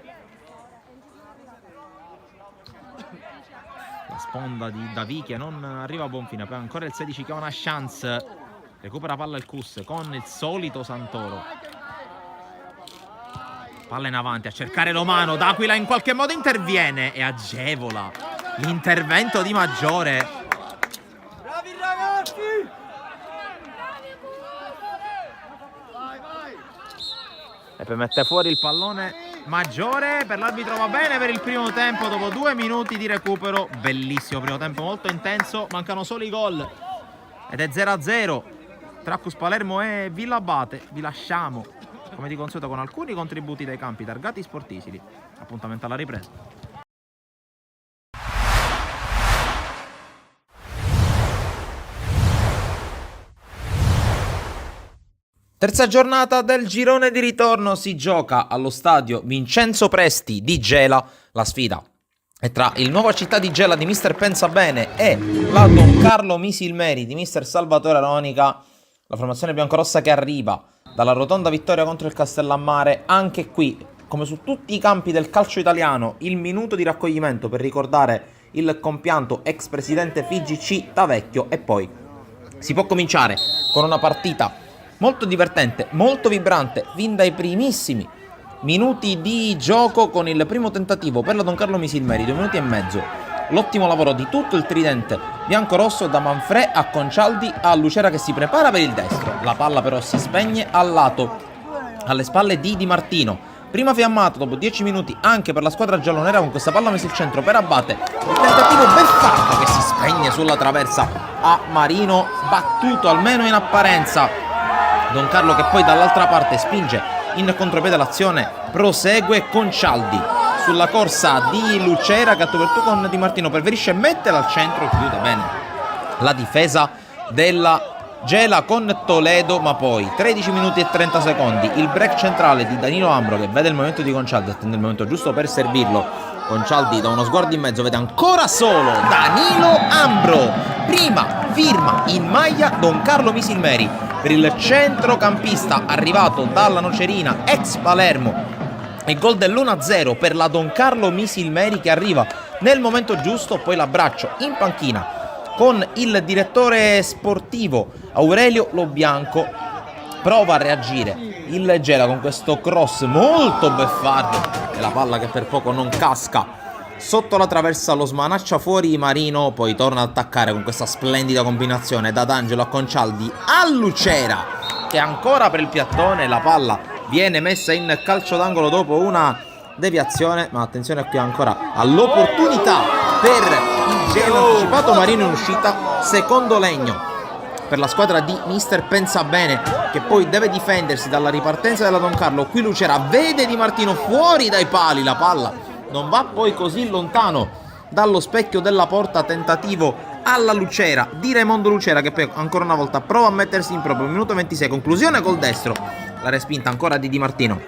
La sponda di Davi che non arriva a buon fine. Poi ancora il 16 che ha una chance. Recupera palla il CUS con il solito Santoro. Palla in avanti a cercare Romano. D'Aquila in qualche modo interviene e agevola l'intervento di Maggiore. Bravi ragazzi! E poi mette fuori il pallone Maggiore. Per l'arbitro va bene per il primo tempo dopo 2 minuti di recupero. Bellissimo primo tempo, molto intenso. Mancano solo i gol ed è 0-0 tra CUS Palermo e Villabate. Vi lasciamo come di consueto con alcuni contributi dai campi targati Sportisili. Appuntamento alla ripresa. Terza giornata del girone di ritorno si gioca allo stadio Vincenzo Presti di Gela. La sfida è tra il Nuova Città di Gela di Mister Pensabene e la Don Carlo Misilmeri di Mister Salvatore Aronica. La formazione biancorossa che arriva dalla rotonda vittoria contro il Castellammare. Anche qui, come su tutti i campi del calcio italiano, il minuto di raccoglimento per ricordare il compianto ex presidente FIGC Tavecchio, e poi si può cominciare con una partita molto divertente, molto vibrante, fin dai primissimi minuti di gioco, con il primo tentativo per la Don Carlo Misilmeri, 2 minuti e mezzo. L'ottimo lavoro di tutto il tridente biancorosso, da Manfrè a Concialdi a Lucera che si prepara per il destro. La palla però si spegne al lato, alle spalle di Di Martino. Prima fiammata dopo 10 minuti anche per la squadra giallonera, con questa palla messa al centro per Abate. Il tentativo beffardo che si spegne sulla traversa a Marino, battuto almeno in apparenza. Don Carlo che poi dall'altra parte spinge in contropiede l'azione, prosegue Concialdi sulla corsa di Lucera che ha coperto con Di Martino, preferisce metterla al centro e chiude bene la difesa della Gela con Toledo. Ma poi 13 minuti e 30 secondi, il break centrale di Danilo Ambro che vede il momento di Concialdi, attende il momento giusto per servirlo. Concialdi da uno sguardo in mezzo vede ancora solo Danilo Ambro, prima firma in maglia Don Carlo Misilmeri per il centrocampista arrivato dalla Nocerina, ex Palermo. Il gol dell'1-0 per la Don Carlo Misilmeri che arriva nel momento giusto. Poi l'abbraccio in panchina con il direttore sportivo Aurelio Lobianco. Prova a reagire il Gela con questo cross molto beffardo e la palla che per poco non casca sotto la traversa, lo smanaccia fuori Marino, poi torna ad attaccare con questa splendida combinazione da D'Angelo a Concialdi a Lucera che ancora per il piattone. La palla viene messa in calcio d'angolo dopo una deviazione, ma attenzione qui ancora all'opportunità per il Gela anticipato. Marino in uscita, secondo legno per la squadra di Mister Pensabene che poi deve difendersi dalla ripartenza della Don Carlo. Qui Lucera vede Di Martino fuori dai pali, la palla non va poi così lontano dallo specchio della porta. Tentativo alla Lucera di Raimondo Lucera che poi ancora una volta prova a mettersi in proprio. Minuto 26, conclusione col destro, la respinta ancora di Di Martino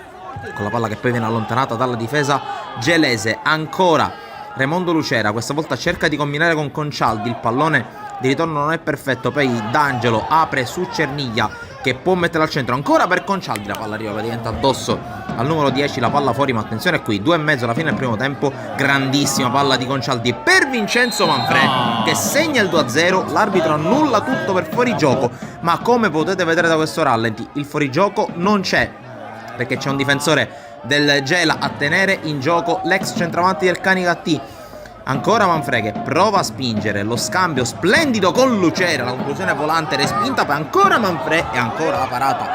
con la palla che poi viene allontanata dalla difesa gelese. Ancora Raimondo Lucera, questa volta cerca di combinare con Concialdi, il pallone di ritorno non è perfetto, poi D'Angelo apre su Cerniglia che può mettere al centro ancora per Concialdi, la palla arriva praticamente addosso al numero 10, la palla fuori, ma attenzione qui, 2,5 alla fine del primo tempo. Grandissima palla di Concialdi per Vincenzo Manfrè che segna il 2-0. L'arbitro annulla tutto per fuorigioco, ma come potete vedere da questo rallenti il fuorigioco non c'è, perché c'è un difensore del Gela a tenere in gioco l'ex centravanti del Canicattì. Ancora Manfrè che prova a spingere, lo scambio splendido con Lucera, la conclusione volante respinta, poi ancora Manfrè e ancora la parata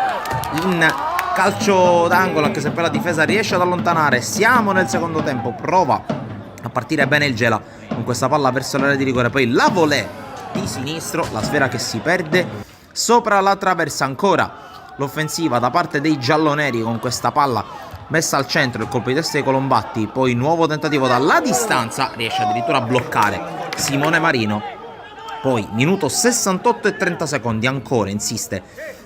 in calcio d'angolo, anche se poi la difesa riesce ad allontanare. Siamo nel secondo tempo, prova a partire bene il Gela con questa palla verso l'area di rigore, poi la volée di sinistro, la sfera che si perde sopra la traversa. Ancora l'offensiva da parte dei gialloneri con questa palla messa al centro, il colpo di testa dei Colombatti, poi nuovo tentativo dalla distanza, riesce addirittura a bloccare Simone Marino. Poi minuto 68 e 30 secondi, ancora insiste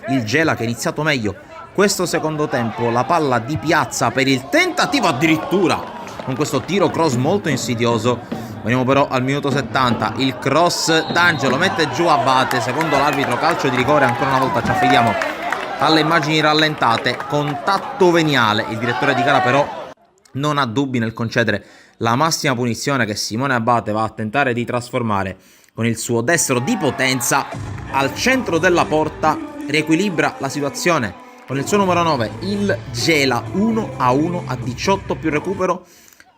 il Gela che ha iniziato meglio questo secondo tempo. La palla di Piazza per il tentativo addirittura con questo tiro cross molto insidioso. Veniamo però al minuto 70, il cross D'Angelo mette giù Abate, secondo l'arbitro calcio di rigore. Ancora una volta ci affidiamo alle immagini rallentate, contatto veniale. Il direttore di gara però non ha dubbi nel concedere la massima punizione che Simone Abate va a tentare di trasformare con il suo destro di potenza al centro della porta. Riequilibra la situazione con il suo numero 9, il Gela, 1-1 a 18 più recupero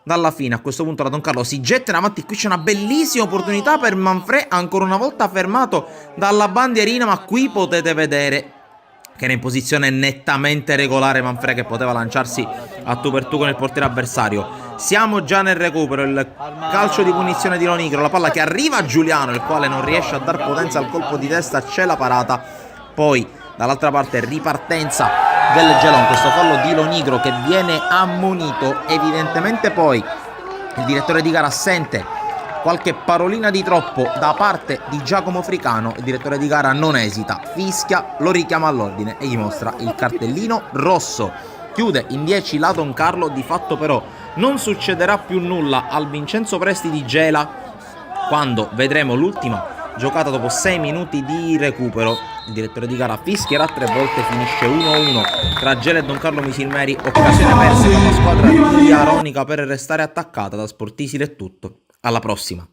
dalla fine. A questo punto la Don Carlo si getta in avanti, qui c'è una bellissima opportunità per Manfrè, ancora una volta fermato dalla bandierina, ma qui potete vedere che era in posizione nettamente regolare Manfrè, che poteva lanciarsi a tu per tu con il portiere avversario. Siamo già nel recupero, il calcio di punizione di Lonigro, la palla che arriva a Giuliano, il quale non riesce a dar potenza al colpo di testa, c'è la parata. Poi dall'altra parte ripartenza del Gela con questo fallo di Lonigro che viene ammonito. Evidentemente poi il direttore di gara assente, qualche parolina di troppo da parte di Giacomo Fricano. Il direttore di gara non esita, fischia, lo richiama all'ordine e gli mostra il cartellino rosso. Chiude in 10 la Don Carlo, di fatto però Non succederà più nulla al Vincenzo Presti di Gela quando vedremo l'ultima giocata dopo 6 minuti di recupero. Il direttore di gara fischierà 3 volte, finisce 1-1 tra Gela e Don Carlo Misilmeri, occasione persa per la squadra di Aronica per restare attaccata. Da Sportisile è tutto, alla prossima.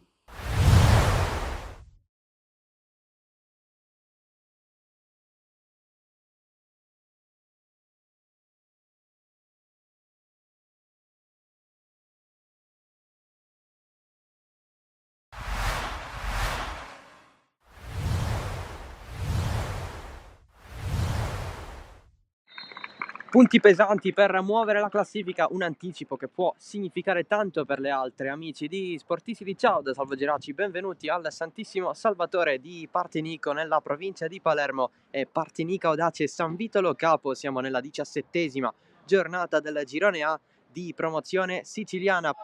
Punti pesanti per muovere la classifica, un anticipo che può significare tanto per le altre. Amici di Sportisili, ciao da Salvo Geraci, benvenuti al Santissimo Salvatore di Partinico nella provincia di Palermo e Partinico Audace San Vito Lo Capo. Siamo nella 17ª giornata del girone A di promozione siciliana.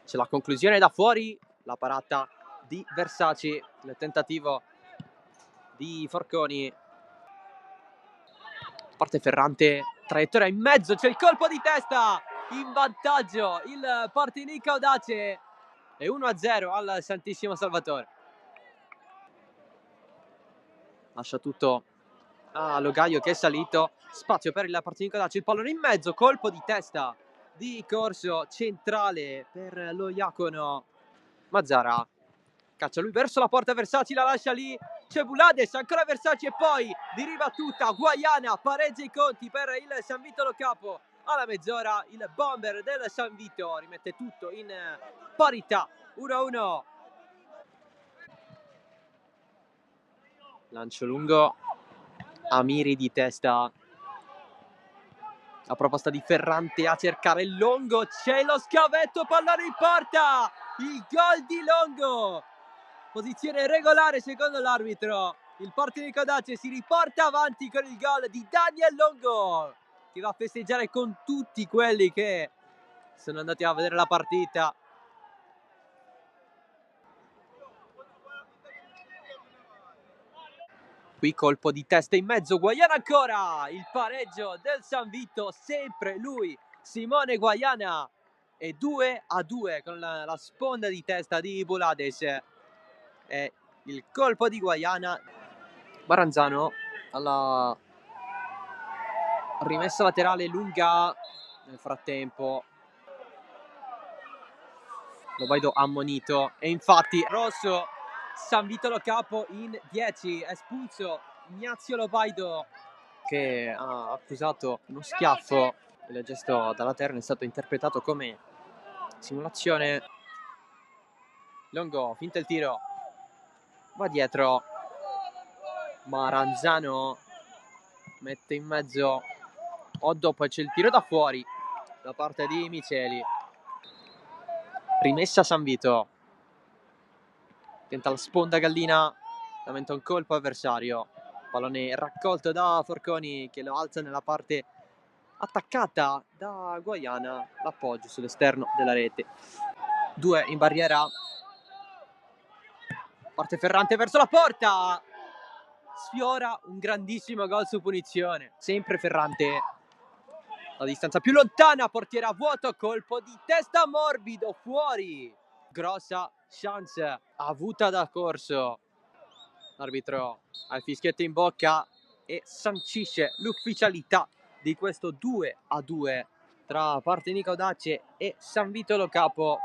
C'è la conclusione da fuori, la parata di Versace, il tentativo di Forconi. Parte Ferrante, traiettoria in mezzo, c'è il colpo di testa, in vantaggio il Partinico Audace e 1-0 al Santissimo Salvatore. Lascia tutto a Logaio che è salito, spazio per il Partinico Audace, il pallone in mezzo, colpo di testa di corso centrale per lo Iacono. Mazzara caccia lui verso la porta, Versace la lascia lì, c'è Bulades, ancora Versace e poi di ribattuta Guaiana pareggia i conti per il San Vito Lo Capo. Alla mezz'ora il bomber del San Vito rimette tutto in parità, 1-1. Lancio lungo, Amiri di testa, la proposta di Ferrante a cercare il Longo, c'è lo scavetto, pallone in porta, il gol di Longo. Posizione regolare secondo l'arbitro. Il Partinico Audace si riporta avanti con il gol di Daniel Longo, che va a festeggiare con tutti quelli che sono andati a vedere la partita. Qui colpo di testa in mezzo, Guaiana ancora, il pareggio del San Vito, sempre lui, Simone Guaiana, e 2-2 con la sponda di testa di Bulades. E il colpo di Guaiana. Baranzano alla rimessa laterale lunga. Nel frattempo Lobaido ammonito e infatti rosso. San Vito Lo Capo in 10, espulso Ignazio Lobaido che ha accusato uno schiaffo. Il gesto dalla terra è stato interpretato come simulazione. Longo finta il tiro, va dietro, Maranzano mette in mezzo Oddo, poi c'è il tiro da fuori da parte di Miceli. Rimessa San Vito, tenta la sponda Gallina, lamenta un colpo avversario, pallone raccolto da Forconi che lo alza nella parte attaccata da Guaiana, l'appoggio sull'esterno della rete. 2 in barriera, parte Ferrante verso la porta, sfiora un grandissimo gol su punizione, sempre Ferrante, la distanza più lontana, portiere a vuoto, colpo di testa morbido, fuori, grossa chance avuta da Corso. L'arbitro ha il fischietto in bocca e sancisce l'ufficialità di questo 2-2 tra Partinico Audace e San Vito Lo Capo.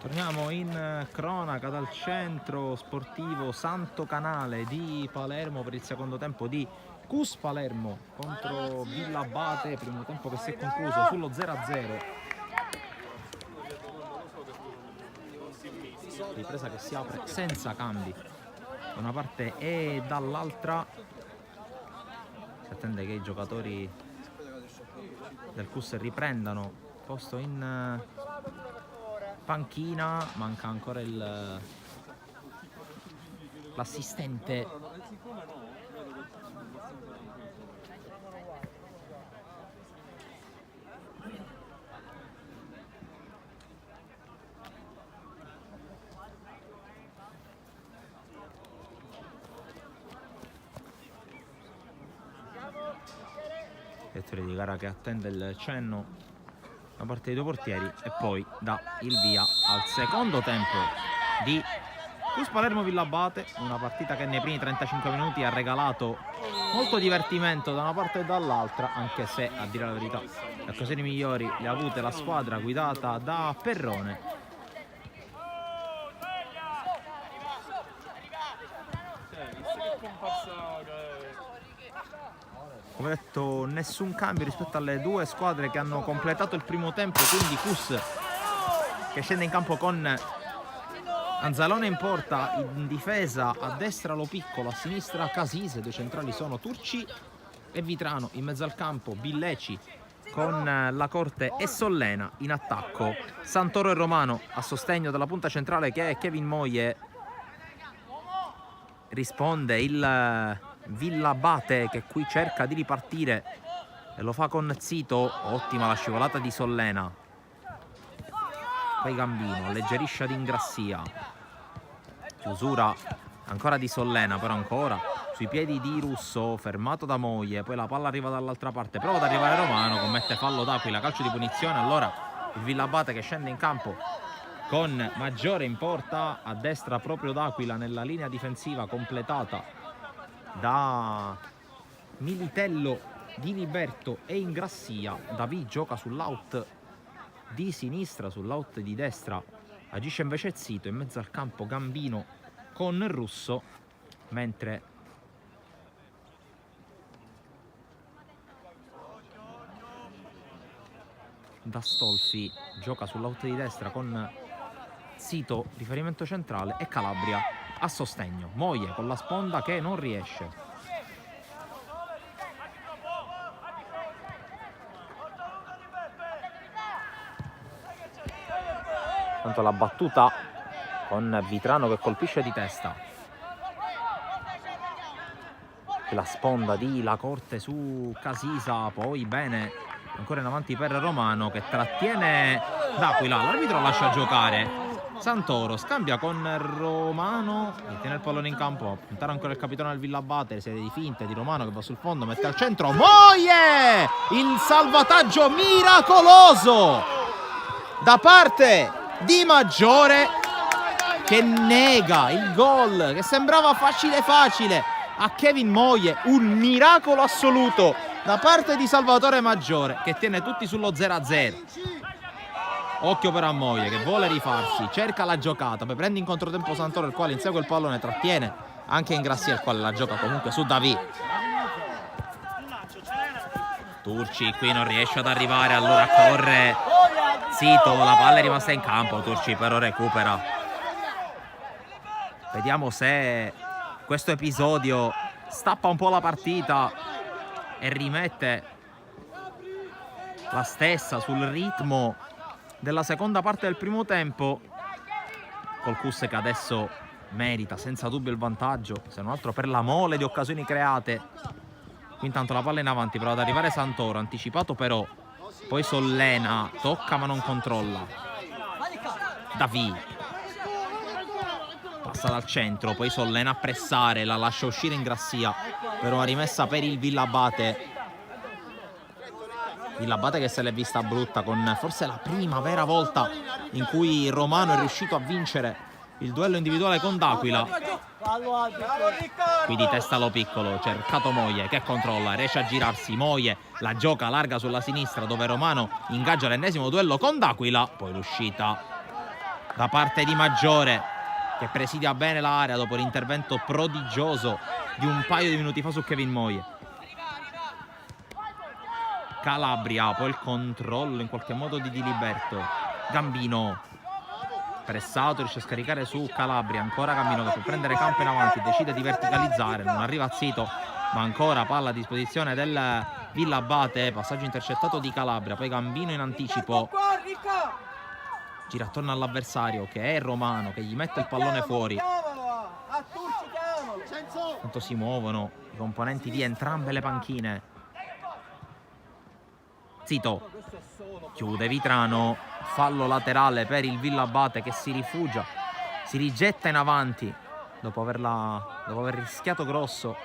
Torniamo in cronaca dal centro sportivo Santo Canale di Palermo per il secondo tempo di CUS Palermo contro Villabate, primo tempo che si è concluso sullo 0-0. Ripresa che si apre senza cambi da una parte e dall'altra. Si attende che i giocatori del CUS riprendano posto in panchina, manca ancora l'assistente direttore di gara che attende il cenno da parte dei due portieri e poi dà il via al secondo tempo di CUS Palermo Villabate, una partita che nei primi 35 minuti ha regalato molto divertimento da una parte e dall'altra, anche se a dire la verità le occasioni migliori le ha avute la squadra guidata da Perrone. Come detto, nessun cambio rispetto alle due squadre che hanno completato il primo tempo, quindi CUS che scende in campo con Anzalone in porta, in difesa a destra Lo Piccolo, a sinistra Casise, due centrali sono Turci e Vitrano, in mezzo al campo Billeci con La Corte e Sollena, in attacco Santoro e Romano a sostegno della punta centrale che è Kevin Moie. Risponde il Villabate che qui cerca di ripartire e lo fa con Zito, ottima la scivolata di Sollena, poi Gambino alleggerisce ad Ingrassia, chiusura ancora di Sollena, però ancora sui piedi di Russo, fermato da Moie, poi la palla arriva dall'altra parte, prova ad arrivare Romano, commette fallo d'Aquila, calcio di punizione. Allora il Villabate che scende in campo con Maggiore in porta, a destra proprio d'Aquila nella linea difensiva completata da Militello, Di Liberto e Ingrassia. Davi gioca sull'out di sinistra, sull'out di destra agisce invece Zito, in mezzo al campo Gambino con Russo, mentre D'Astolfi gioca sull'out di destra con Zito, riferimento centrale, e Calabria a sostegno. Moie con la sponda che non riesce. Tanto la battuta con Vitrano che colpisce di testa. La sponda di La Corte su Casisa, poi bene ancora in avanti per Romano che trattiene d'Aquila. L'arbitro lascia giocare. Santoro scambia con Romano, tiene il pallone in campo, a puntare ancora il capitano del Villabate, serie di finte di Romano che va sul fondo, mette al centro Moie! Il salvataggio miracoloso da parte di Maggiore che nega il gol che sembrava facile facile a Kevin Moie. Un miracolo assoluto da parte di Salvatore Maggiore che tiene tutti sullo 0-0. Occhio però a Moie che vuole rifarsi, cerca la giocata, poi prende in controtempo Santoro, il quale insegue il pallone, trattiene anche Ingrassia, il quale la gioca comunque su Davi. Turci qui non riesce ad arrivare, allora corre Zito, la palla è rimasta in campo, Turci però recupera. Vediamo se questo episodio stappa un po' la partita e rimette la stessa sul ritmo della seconda parte del primo tempo, col CUS che adesso merita senza dubbio il vantaggio, se non altro per la mole di occasioni create. Qui intanto la palla in avanti, prova ad arrivare Santoro, anticipato però, poi Sollena, tocca ma non controlla. Davi passa dal centro, poi Sollena a pressare, la lascia uscire Ingrassia per una rimessa per il Villabate. Villabate che se l'è vista brutta con forse la prima vera volta in cui Romano è riuscito a vincere il duello individuale con D'Aquila. Qui di testa Lo Piccolo, cercato Moie che controlla, riesce a girarsi, Moie la gioca larga sulla sinistra dove Romano ingaggia l'ennesimo duello con D'Aquila, poi l'uscita da parte di Maggiore, che presidia bene l'area dopo l'intervento prodigioso di un paio di minuti fa su Kevin Moye. Calabria, poi il controllo in qualche modo di Diliberto. Gambino pressato, riesce a scaricare su Calabria, ancora Gambino che può prendere campo in avanti, decide di verticalizzare, non arriva a Zito, ma ancora palla a disposizione del Villabate, passaggio intercettato di Calabria, poi Gambino in anticipo, gira attorno all'avversario che è Romano, che gli mette il pallone fuori. Tanto si muovono i componenti di entrambe le panchine. Zito chiude Vitrano, fallo laterale per il Villabate che si rifugia, si rigetta in avanti dopo aver rischiato grosso.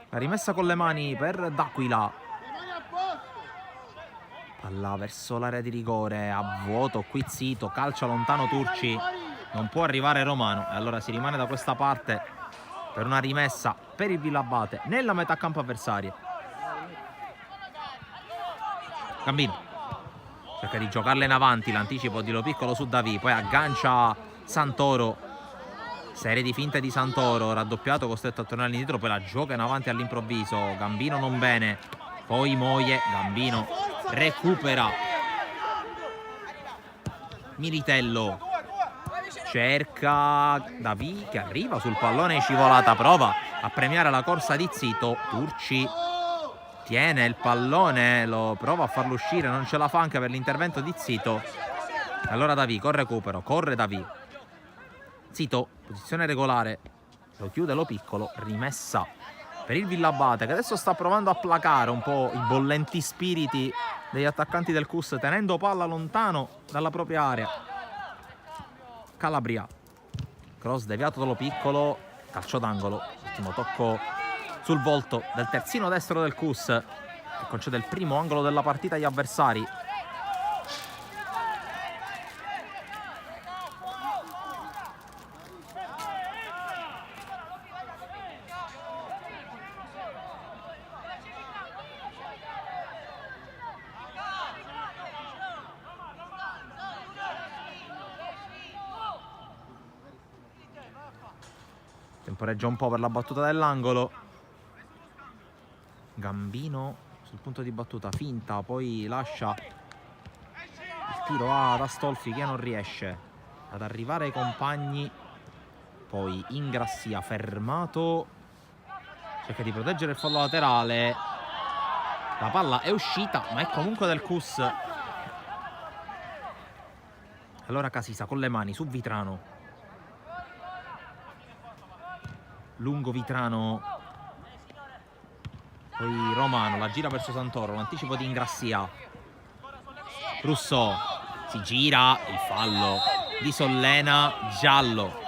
La rimessa con le mani per D'Aquila. Palla verso l'area di rigore, a vuoto qui Zito, calcia lontano Turci, non può arrivare Romano e allora si rimane da questa parte per una rimessa per il Villabate nella metà campo avversaria. Gambino cerca di giocarla in avanti, l'anticipo di Lo Piccolo su Davì, poi aggancia Santoro, serie di finte di Santoro, raddoppiato, costretto a tornare indietro, poi la gioca in avanti all'improvviso, Gambino non bene, poi Moye, Gambino recupera, Militello cerca Davì che arriva sul pallone in scivolata, prova a premiare la corsa di Zito, Turci tiene il pallone, lo prova a farlo uscire, non ce la fa anche per l'intervento di Zito. Allora Davì col recupero, corre Davì, Zito, posizione regolare, lo chiude Lo Piccolo, rimessa per il Villabate che adesso sta provando a placare un po' i bollenti spiriti degli attaccanti del CUS, tenendo palla lontano dalla propria area. Calabria, cross deviato da Lo Piccolo, calcio d'angolo, ultimo tocco sul volto del terzino destro del CUS che concede il primo angolo della partita agli avversari. Temporeggia un po' per la battuta dell'angolo. Gambino sul punto di battuta, finta, poi lascia il tiro ad Astolfi che non riesce ad arrivare ai compagni. Poi Ingrassia fermato, cerca di proteggere il fallo laterale, la palla è uscita ma è comunque del CUS. Allora Casisa con le mani su Vitrano, lungo Vitrano, poi Romano la gira verso Santoro, l'anticipo di Ingrassia, Russo si gira, il fallo di Sollena, giallo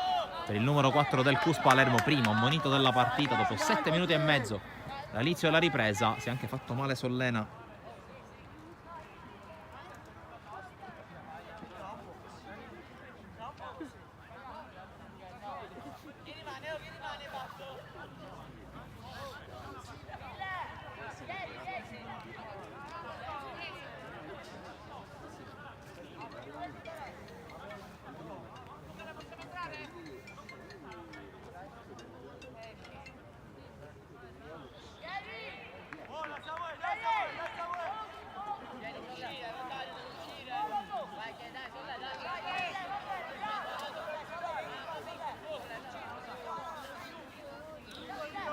per il numero 4 del CUS Palermo, primo ammonito della partita dopo 7 minuti e mezzo dall'inizio della ripresa. Si è anche fatto male Sollena.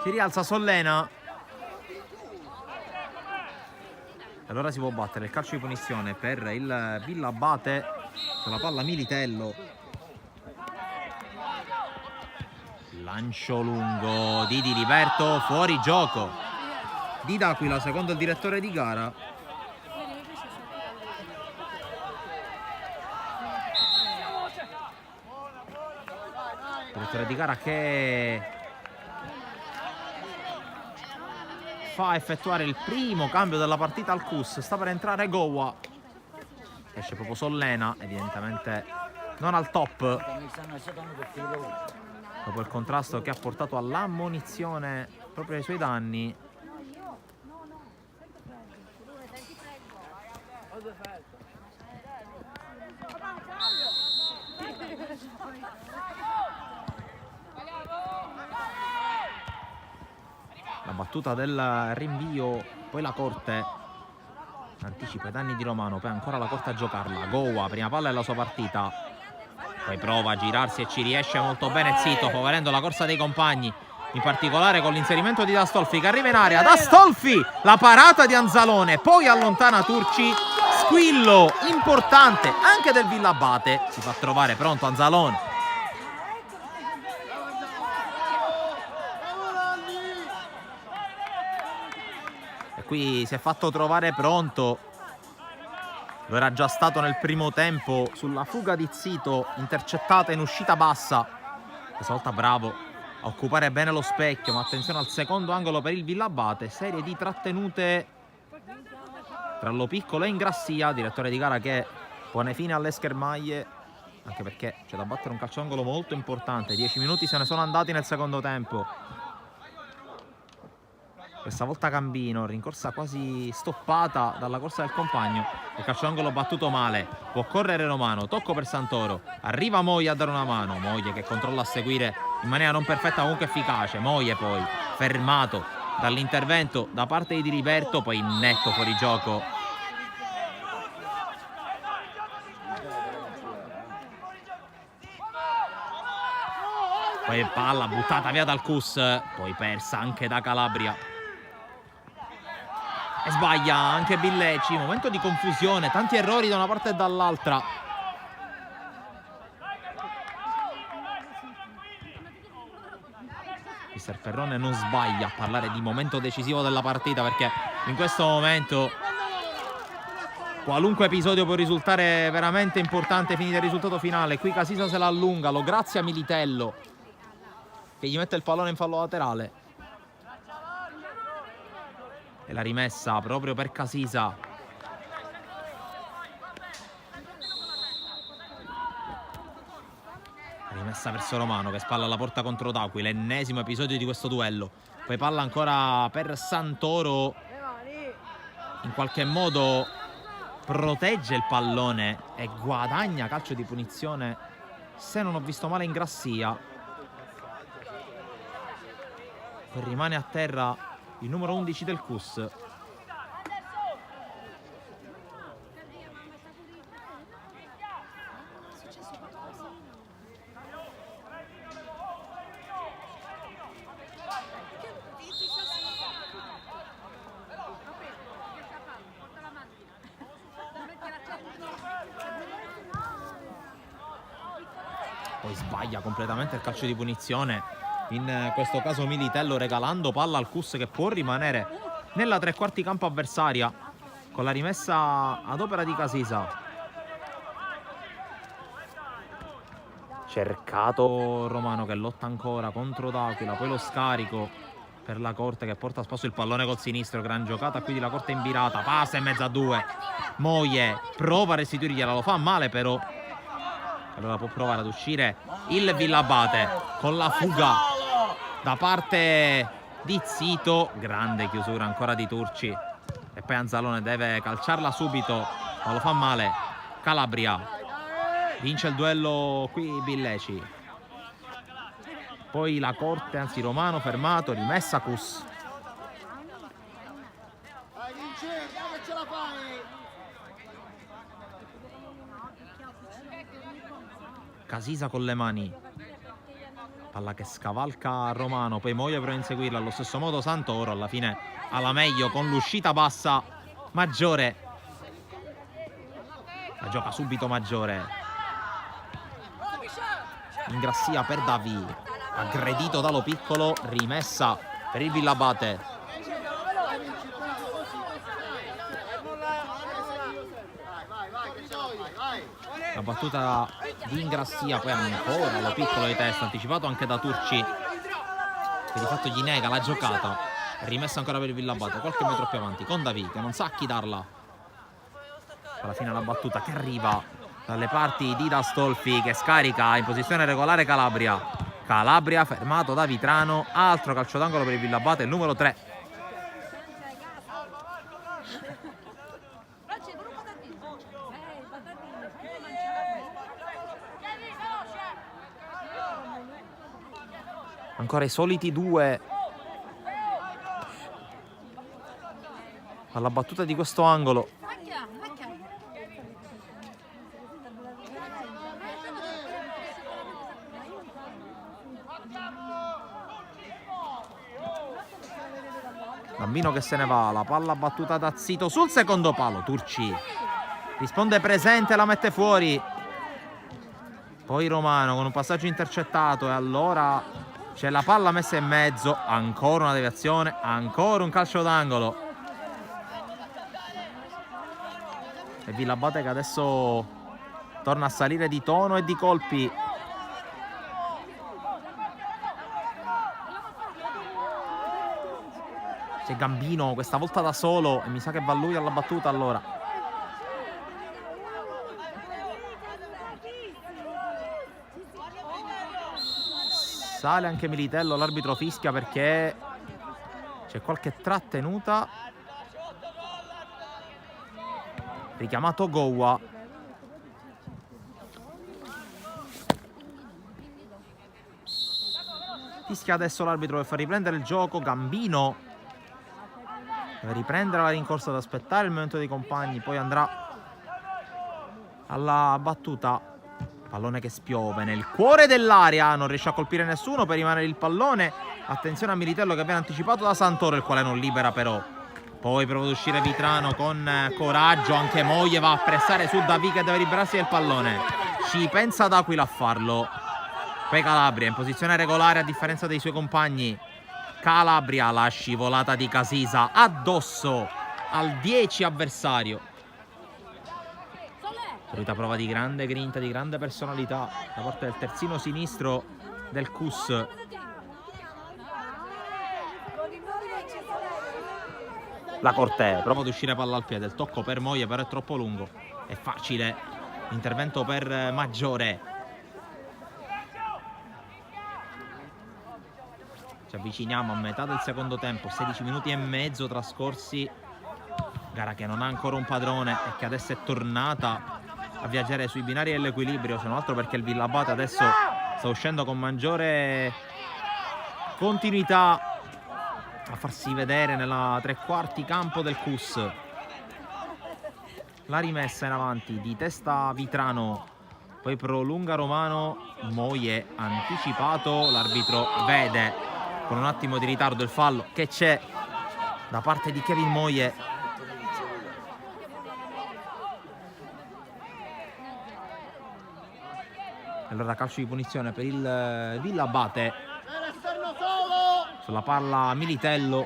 Si rialza Sollena. Allora si può battere il calcio di punizione per il Villabate sulla palla Militello. Lancio lungo di Diliberto, fuori gioco di D'Aquila secondo il direttore di gara. Direttore di gara che fa effettuare il primo cambio della partita al CUS. Sta per entrare Gowa, esce proprio Sollena, evidentemente non al top. dopo il contrasto che ha portato all'ammonizione proprio ai suoi danni. La battuta del rinvio, poi la Corte anticipa i danni di Romano, poi ancora la Corte a giocarla. Goa, prima palla della sua partita, poi prova a girarsi e ci riesce molto bene Zito, favorendo la corsa dei compagni, in particolare con l'inserimento di D'Astolfi che arriva in area. D'Astolfi, la parata di Anzalone, poi allontana Turci. Squillo importante anche del Villabate, si fa trovare pronto Anzalone. E qui si è fatto trovare pronto, lo era già stato nel primo tempo sulla fuga di Zito, intercettata in uscita bassa. Questa volta bravo a occupare bene lo specchio, ma attenzione al secondo angolo per il Villabate, serie di trattenute tra Lo Piccolo e Ingrassia, direttore di gara che pone fine alle schermaglie, anche perché c'è da battere un calcio d'angolo molto importante. 10 minuti se ne sono andati nel secondo tempo. Questa volta Cambino, rincorsa quasi stoppata dalla corsa del compagno. Il calcio d'angolo battuto male, può correre Romano, tocco per Santoro, arriva Moglie a dare una mano, Moglie che controlla a seguire in maniera non perfetta comunque efficace. Moglie poi fermato dall'intervento da parte di Diliberto, poi netto fuorigioco. Poi palla buttata via dal Cus, poi persa anche da Calabria. E sbaglia anche Billeci, momento di confusione, tanti errori da una parte e dall'altra. Mister Ferrone non sbaglia a parlare di momento decisivo della partita, perché in questo momento qualunque episodio può risultare veramente importante finire il risultato finale. Qui Casisa se la allunga, lo grazie a Militello che gli mette il pallone in fallo laterale. E la rimessa proprio per Casisa. Rimessa verso Romano che spalla alla porta contro D'Aquila, l'ennesimo episodio di questo duello. Poi palla ancora per Santoro, in qualche modo protegge il pallone e guadagna calcio di punizione, se non ho visto male, Ingrassia. Poi rimane a terra il numero 11 del Cus. Poi sbaglia completamente il calcio di punizione, in questo caso Militello, regalando palla al Cus che può rimanere nella tre quarti campo avversaria con la rimessa ad opera di Casisa. Cercato Romano che lotta ancora contro D'Aquila, poi lo scarico per la Corte che porta a spasso il pallone col sinistro. Gran giocata qui di la Corte in virata, passa in mezzo a due. Moglie prova a restituirgliela, lo fa male però. Allora può provare ad uscire il Villabate con la fuga da parte di Zito. Grande chiusura ancora di Turci. E poi Anzalone deve calciarla subito, ma lo fa male. Calabria vince il duello qui Billeci. Poi la Corte, anzi Romano fermato, rimessa Cus. Casisa con le mani, palla che scavalca Romano, poi Moglie prova a inseguirla allo stesso modo Santoro, alla fine alla meglio con l'uscita bassa Maggiore, la gioca subito Maggiore. Ingrassia per Davi, aggredito da Lo Piccolo, rimessa per il Villabate. La battuta di Ingrassia, poi ancora Lo Piccolo di testa, anticipato anche da Turci che di fatto gli nega la giocata. Rimessa ancora per il Villabate, qualche metro più avanti con Davi che non sa a chi darla. Alla fine la battuta che arriva dalle parti di D'Astolfi che scarica in posizione regolare Calabria. Calabria fermato da Vitrano, altro calcio d'angolo per il Villabate, il numero 3. Ancora i soliti due alla battuta di questo angolo. Bambino che se ne va, la palla battuta da Zito sul secondo palo. Turci risponde presente, la mette fuori. Poi Romano con un passaggio intercettato e allora c'è la palla messa in mezzo. Ancora una deviazione, ancora un calcio d'angolo. E Villabate che adesso torna a salire di tono e di colpi. C'è Gambino questa volta da solo e mi sa che va lui alla battuta allora. Sale anche Militello, l'arbitro fischia perché c'è qualche trattenuta. Richiamato Gowa. Fischia adesso l'arbitro per far riprendere il gioco. Gambino deve riprendere la rincorsa ad aspettare il momento dei compagni, poi andrà alla battuta. Pallone che spiove nel cuore dell'area, non riesce a colpire nessuno per rimanere il pallone. Attenzione a Militello che viene anticipato da Santoro, il quale non libera però. Poi prova ad uscire Vitrano con coraggio, anche Moglie va a pressare su Davi che deve liberarsi del pallone. Ci pensa D'Aquila a farlo. Poi Calabria in posizione regolare a differenza dei suoi compagni. Calabria, la scivolata di Casisa addosso al 10 avversario. Solita prova di grande grinta, di grande personalità da parte del terzino sinistro del CUS. La Cortè prova ad uscire palla al piede, il tocco per Moglie però è troppo lungo. È facile, intervento per Maggiore. Ci avviciniamo a metà del secondo tempo, 16 minuti e mezzo trascorsi. Gara che non ha ancora un padrone e che adesso è tornata a viaggiare sui binari dell'equilibrio, se non altro perché il Villabate adesso sta uscendo con maggiore continuità a farsi vedere nella tre quarti campo del CUS. La rimessa in avanti di testa Vitrano, poi prolunga Romano, Moglie anticipato, l'arbitro vede con un attimo di ritardo il fallo che c'è da parte di Kevin Moglie. Allora calcio di punizione per il Villabate. Sulla palla Militello.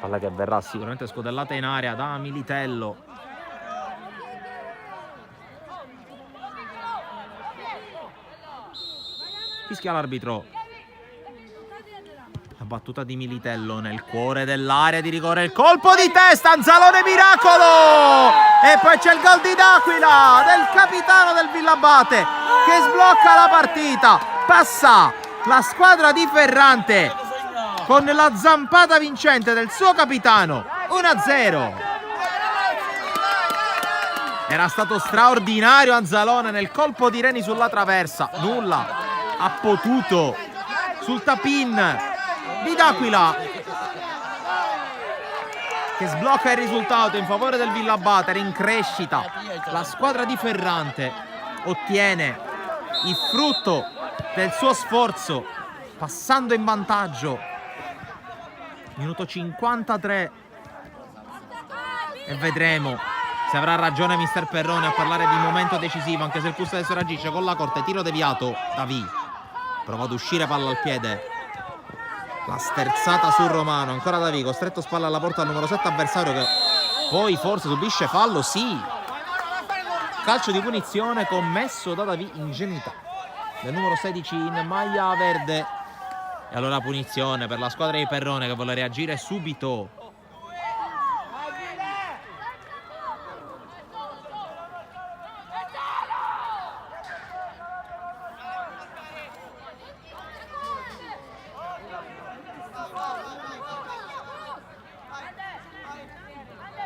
Palla che verrà sicuramente scodellata in area da Militello. Fischia l'arbitro. La battuta di Militello nel cuore dell'area di rigore, il colpo di testa, Anzalone miracolo! E poi c'è il gol di D'Aquila, del capitano del Villabate, che sblocca la partita. Passa la squadra di Ferrante con la zampata vincente del suo capitano, 1-0. Era stato straordinario Anzalone nel colpo di Reni sulla traversa, nulla ha potuto sul tap-in di D'Aquila, che sblocca il risultato in favore del Villabate. Era in crescita la squadra di Ferrante, ottiene il frutto del suo sforzo passando in vantaggio. Minuto 53 e vedremo se avrà ragione mister Perrone a parlare di momento decisivo, anche se il CUS adesso reagisce con la Corte. Tiro deviato, Davi prova ad uscire, palla al piede, la sterzata su Romano, ancora Davi costretto spalla alla porta al numero 7 avversario, che poi forse subisce fallo. Sì, calcio di punizione commesso da Davi, ingenuità del numero 16 in maglia verde. E allora punizione per la squadra di Perrone che vuole reagire subito.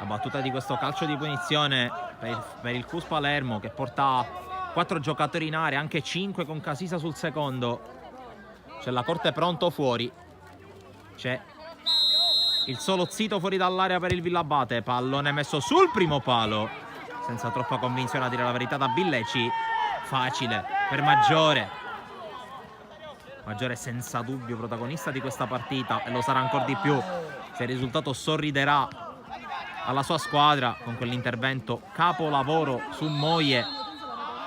battuta di questo calcio di punizione per il CUS Palermo, che porta 4 giocatori in area, anche 5 con Casisa sul secondo. C'è la Corte pronto fuori. C'è il solo Zito fuori dall'area per il Villabate. Pallone messo sul primo palo, senza troppa convinzione a dire la verità, da Billeci. Facile per Maggiore. Maggiore senza dubbio protagonista di questa partita, e lo sarà ancora di più se il risultato sorriderà alla sua squadra con quell'intervento capolavoro su Moie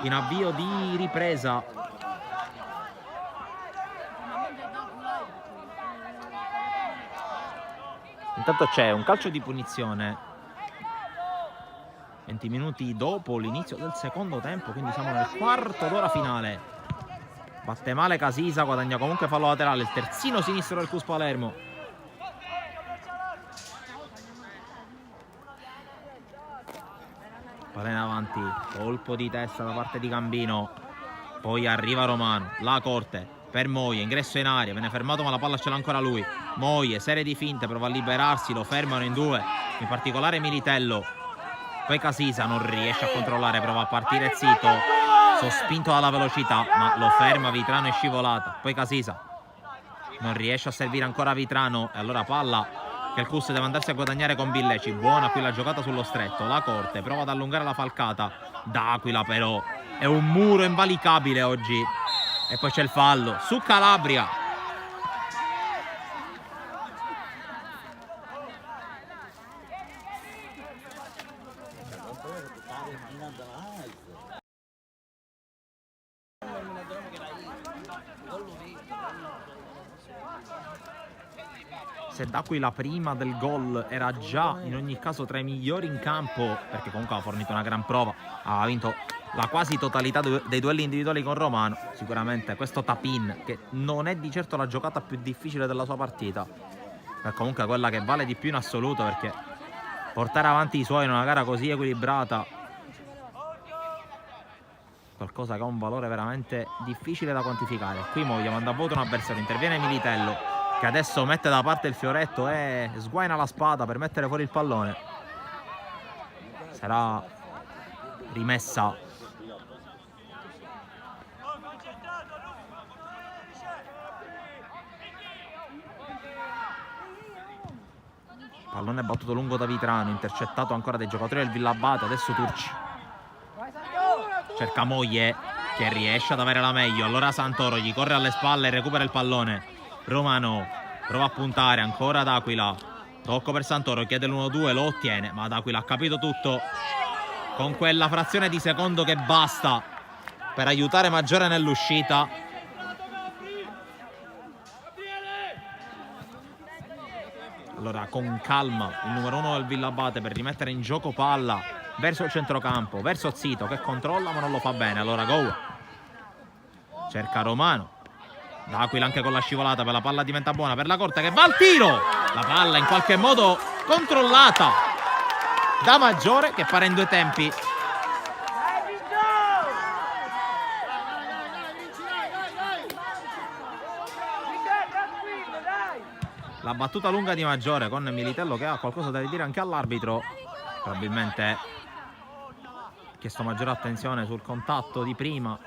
in avvio di ripresa. Intanto c'è un calcio di punizione 20 minuti dopo l'inizio del secondo tempo, quindi siamo nel quarto d'ora finale. Batte male Casisa, guadagna comunque fallo laterale, il terzino sinistro del CUS Palermo. Palla in avanti, colpo di testa da parte di Gambino, poi arriva Romano, la Corte per Moie, ingresso in aria, viene fermato ma la palla ce l'ha ancora lui. Moie, serie di finte, prova a liberarsi, lo fermano in due, in particolare Militello. Poi Casisa non riesce a controllare, prova a partire Zito, sospinto dalla velocità, ma lo ferma Vitrano, è scivolata. Poi Casisa non riesce a servire ancora Vitrano, e allora palla che il CUS deve andarsi a guadagnare con Billeci. Buona qui la giocata sullo stretto, la Corte prova ad allungare la falcata, D'Aquila però è un muro invalicabile oggi. E poi c'è il fallo su Calabria. Se D'Aquila prima del gol era già in ogni caso tra i migliori in campo, perché comunque ha fornito una gran prova, ha vinto la quasi totalità dei duelli individuali con Romano, sicuramente questo tap-in, che non è di certo la giocata più difficile della sua partita, è comunque quella che vale di più in assoluto, perché portare avanti i suoi in una gara così equilibrata, qualcosa che ha un valore veramente difficile da quantificare. Qui Moia manda a vuoto un avversario, interviene Militello, che adesso mette da parte il fioretto e sguaina la spada per mettere fuori il pallone. Sarà rimessa pallone battuto lungo da Vitrano, intercettato ancora dai giocatori del Villabate. Adesso Turci cerca Moie, che riesce ad avere la meglio, allora Santoro gli corre alle spalle e recupera il pallone. Romano prova a puntare, ancora D'Aquila, tocco per Santoro, chiede l'1-2, lo ottiene, ma D'Aquila ha capito tutto con quella frazione di secondo che basta per aiutare Maggiore nell'uscita. Allora con calma il numero 1 del Villabate per rimettere in gioco palla verso il centrocampo, verso Zito che controlla ma non lo fa bene. Allora go, cerca Romano, D'Aquila anche con la scivolata, per la palla diventa buona per la Corte che va al tiro, la palla in qualche modo controllata da Maggiore che pare in due tempi. La battuta lunga di Maggiore con Militello che ha qualcosa da ridire anche all'arbitro, probabilmente ha chiesto maggiore attenzione sul contatto di prima,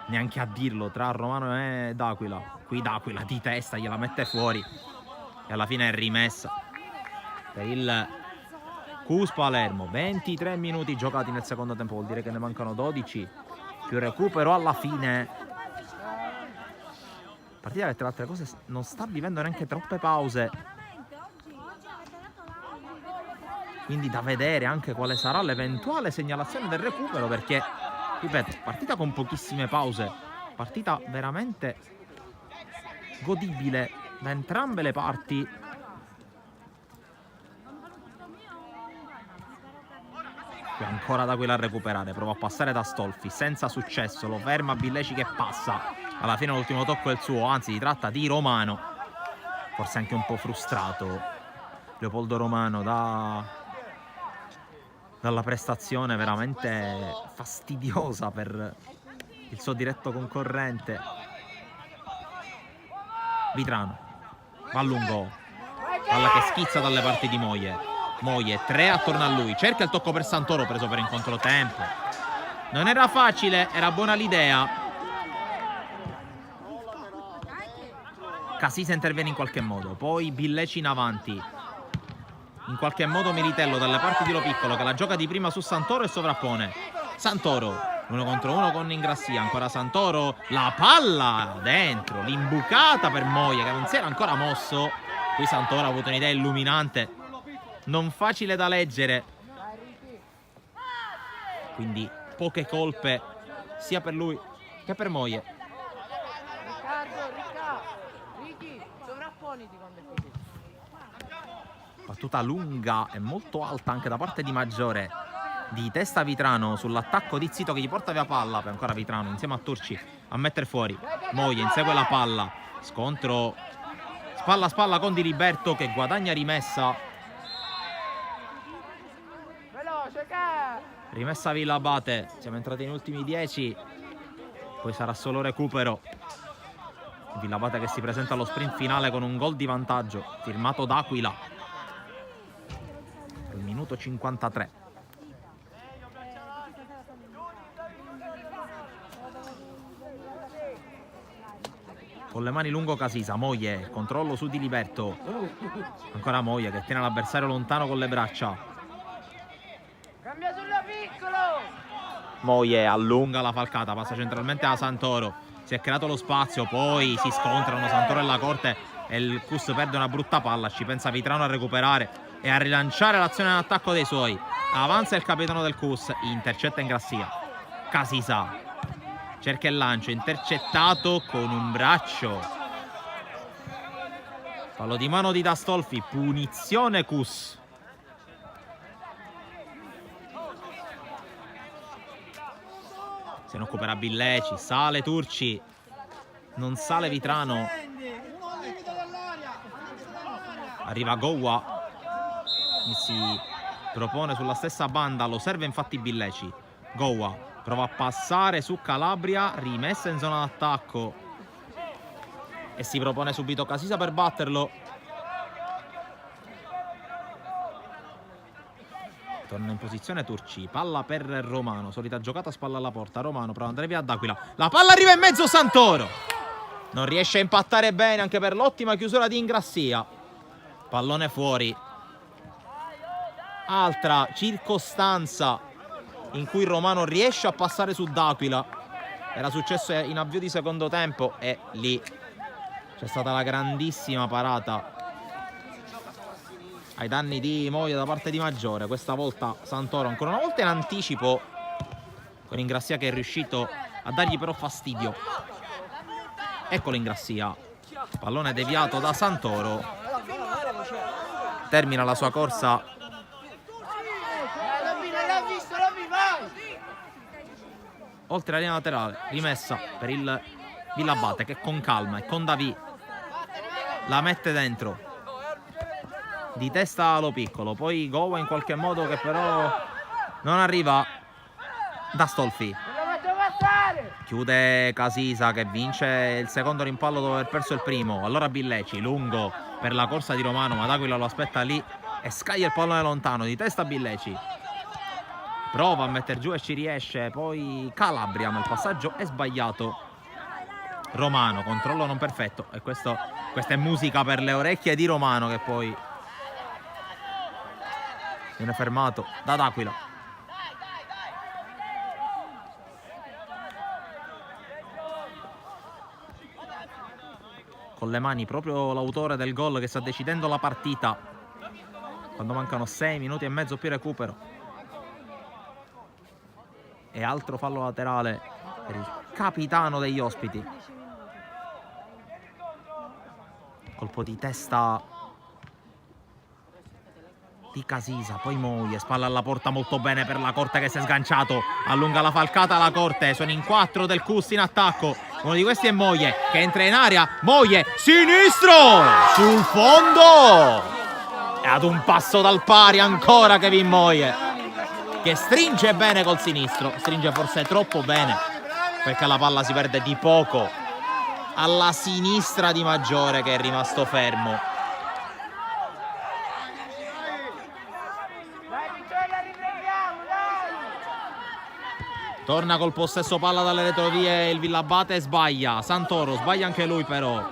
neanche a dirlo, tra Romano e D'Aquila. Qui D'Aquila di testa gliela mette fuori e alla fine è rimessa per il CUS Palermo. 23 minuti giocati nel secondo tempo, vuol dire che ne mancano 12 più recupero alla fine. Partita che tra le altre cose non sta vivendo neanche troppe pause, quindi da vedere anche quale sarà l'eventuale segnalazione del recupero, perché ripeto, partita con pochissime pause, partita veramente godibile da entrambe le parti. Qui ancora D'Aquila a recuperare, prova a passare da Stolfi senza successo, lo ferma Billeci che passa. Alla fine l'ultimo tocco è il suo, anzi si tratta di Romano, forse anche un po' frustrato Leopoldo Romano dalla prestazione veramente fastidiosa per il suo diretto concorrente. Vitrano va a lungo, palla che schizza dalle parti di Moie, Moie, 3 attorno a lui, cerca il tocco per Santoro, preso per in controtempo. Non era facile, era buona l'idea. Casisa interviene in qualche modo, poi Billeci in avanti. In qualche modo Militello dalle parti di Lo Piccolo che la gioca di prima su Santoro e sovrappone. Santoro, 1 contro 1 con Ingrassia, ancora Santoro, la palla dentro, l'imbucata per Moie che non si era ancora mosso. Qui Santoro ha avuto un'idea illuminante, non facile da leggere, quindi poche colpe sia per lui che per Moie. Ricky, sovrapponiti quando è così. Battuta lunga e molto alta anche da parte di Maggiore, di testa Vitrano sull'attacco di Zito che gli porta via palla, per ancora Vitrano insieme a Turci a mettere fuori. Moie insegue la palla, scontro spalla a spalla con Di Liberto che guadagna rimessa. Rimessa Villabate, siamo entrati negli ultimi 10, poi sarà solo recupero. Villabate che si presenta allo sprint finale con un gol di vantaggio firmato d'Aquila al minuto 53. Con le mani lungo Casisa, Moie, controllo su Di Liberto, ancora Moie che tiene l'avversario lontano con le braccia. Cambia sulla piccolo! Moie allunga la falcata, passa centralmente a Santoro, si è creato lo spazio, poi si scontrano Santoro e la Corte e il Cus perde una brutta palla, ci pensa Vitrano a recuperare e a rilanciare l'azione in attacco dei suoi. Avanza il capitano del Cus, intercetta Ingrassia. Casisa cerca il lancio, intercettato con un braccio. Fallo di mano di D'Astolfi, punizione Cus. Se ne occuperà Billeci, sale Turci, non sale Vitrano. Arriva Gowa, si propone sulla stessa banda, lo serve infatti Billeci. Gowa prova a passare su Calabria, rimessa in zona d'attacco e si propone subito Casisa per batterlo. Torna in posizione Turci, palla per Romano, solita giocata spalla alla porta. Romano prova ad andare via ad Aquila, la palla arriva in mezzo Santoro, non riesce a impattare bene anche per l'ottima chiusura di Ingrassia. Pallone fuori. Altra circostanza in cui Romano riesce a passare su D'Aquila, era successo in avvio di secondo tempo e lì c'è stata la grandissima parata ai danni di Moia da parte di Maggiore. Questa volta Santoro ancora una volta in anticipo con Ingrassia che è riuscito a dargli però fastidio. Eccolo Ingrassia, pallone deviato da Santoro, termina la sua corsa. Oltre la linea laterale, rimessa per il Villabate che con calma e con Davì la mette dentro. Di testa Lo Piccolo, poi Gowa in qualche modo che però non arriva. D'Astolfi chiude Casisa che vince il secondo rimpallo dopo aver perso il primo. Allora Billeci, lungo per la corsa di Romano, ma D'Aquila lo aspetta lì e scaglia il pallone lontano. Di testa Billeci, prova a mettere giù e ci riesce, poi Calabria, ma il passaggio è sbagliato. Romano, controllo non perfetto e questa è musica per le orecchie di Romano che poi viene fermato da D'Aquila. Con le mani proprio l'autore del gol che sta decidendo la partita quando mancano 6 minuti e mezzo più recupero. E altro fallo laterale per il capitano degli ospiti. Colpo di testa di Casisa, poi Moie, spalla alla porta molto bene per la Corte che si è sganciato, allunga la falcata la Corte, sono in 4 del Cus in attacco, uno di questi è Moie che entra in aria, Moie, sinistro, sul fondo e ad un passo dal pari ancora Kevin Moie che stringe bene col sinistro, stringe forse troppo bene perché la palla si perde di poco alla sinistra di Maggiore che è rimasto fermo. Torna col possesso palla dalle retrovie il Villabate e sbaglia. Santoro sbaglia anche lui però.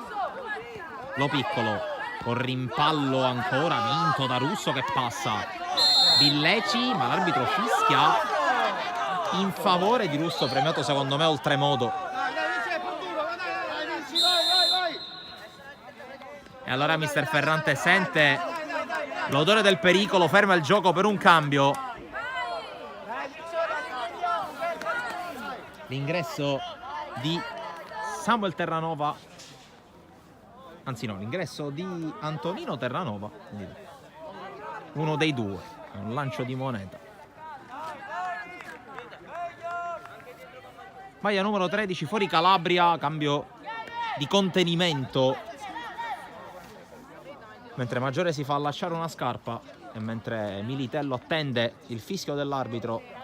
Lo Piccolo con rimpallo ancora vinto da Russo che passa. Villeci, ma l'arbitro fischia in favore di Russo, premiato secondo me oltremodo. E allora mister Ferrante sente l'odore del pericolo, ferma il gioco per un cambio. L'ingresso di Samuel Terranova, anzi no, l'ingresso di Antonino Terranova, uno dei due, un lancio di moneta. Maglia numero 13 fuori Calabria, cambio di contenimento, mentre Maggiore si fa allacciare una scarpa e mentre Militello attende il fischio dell'arbitro.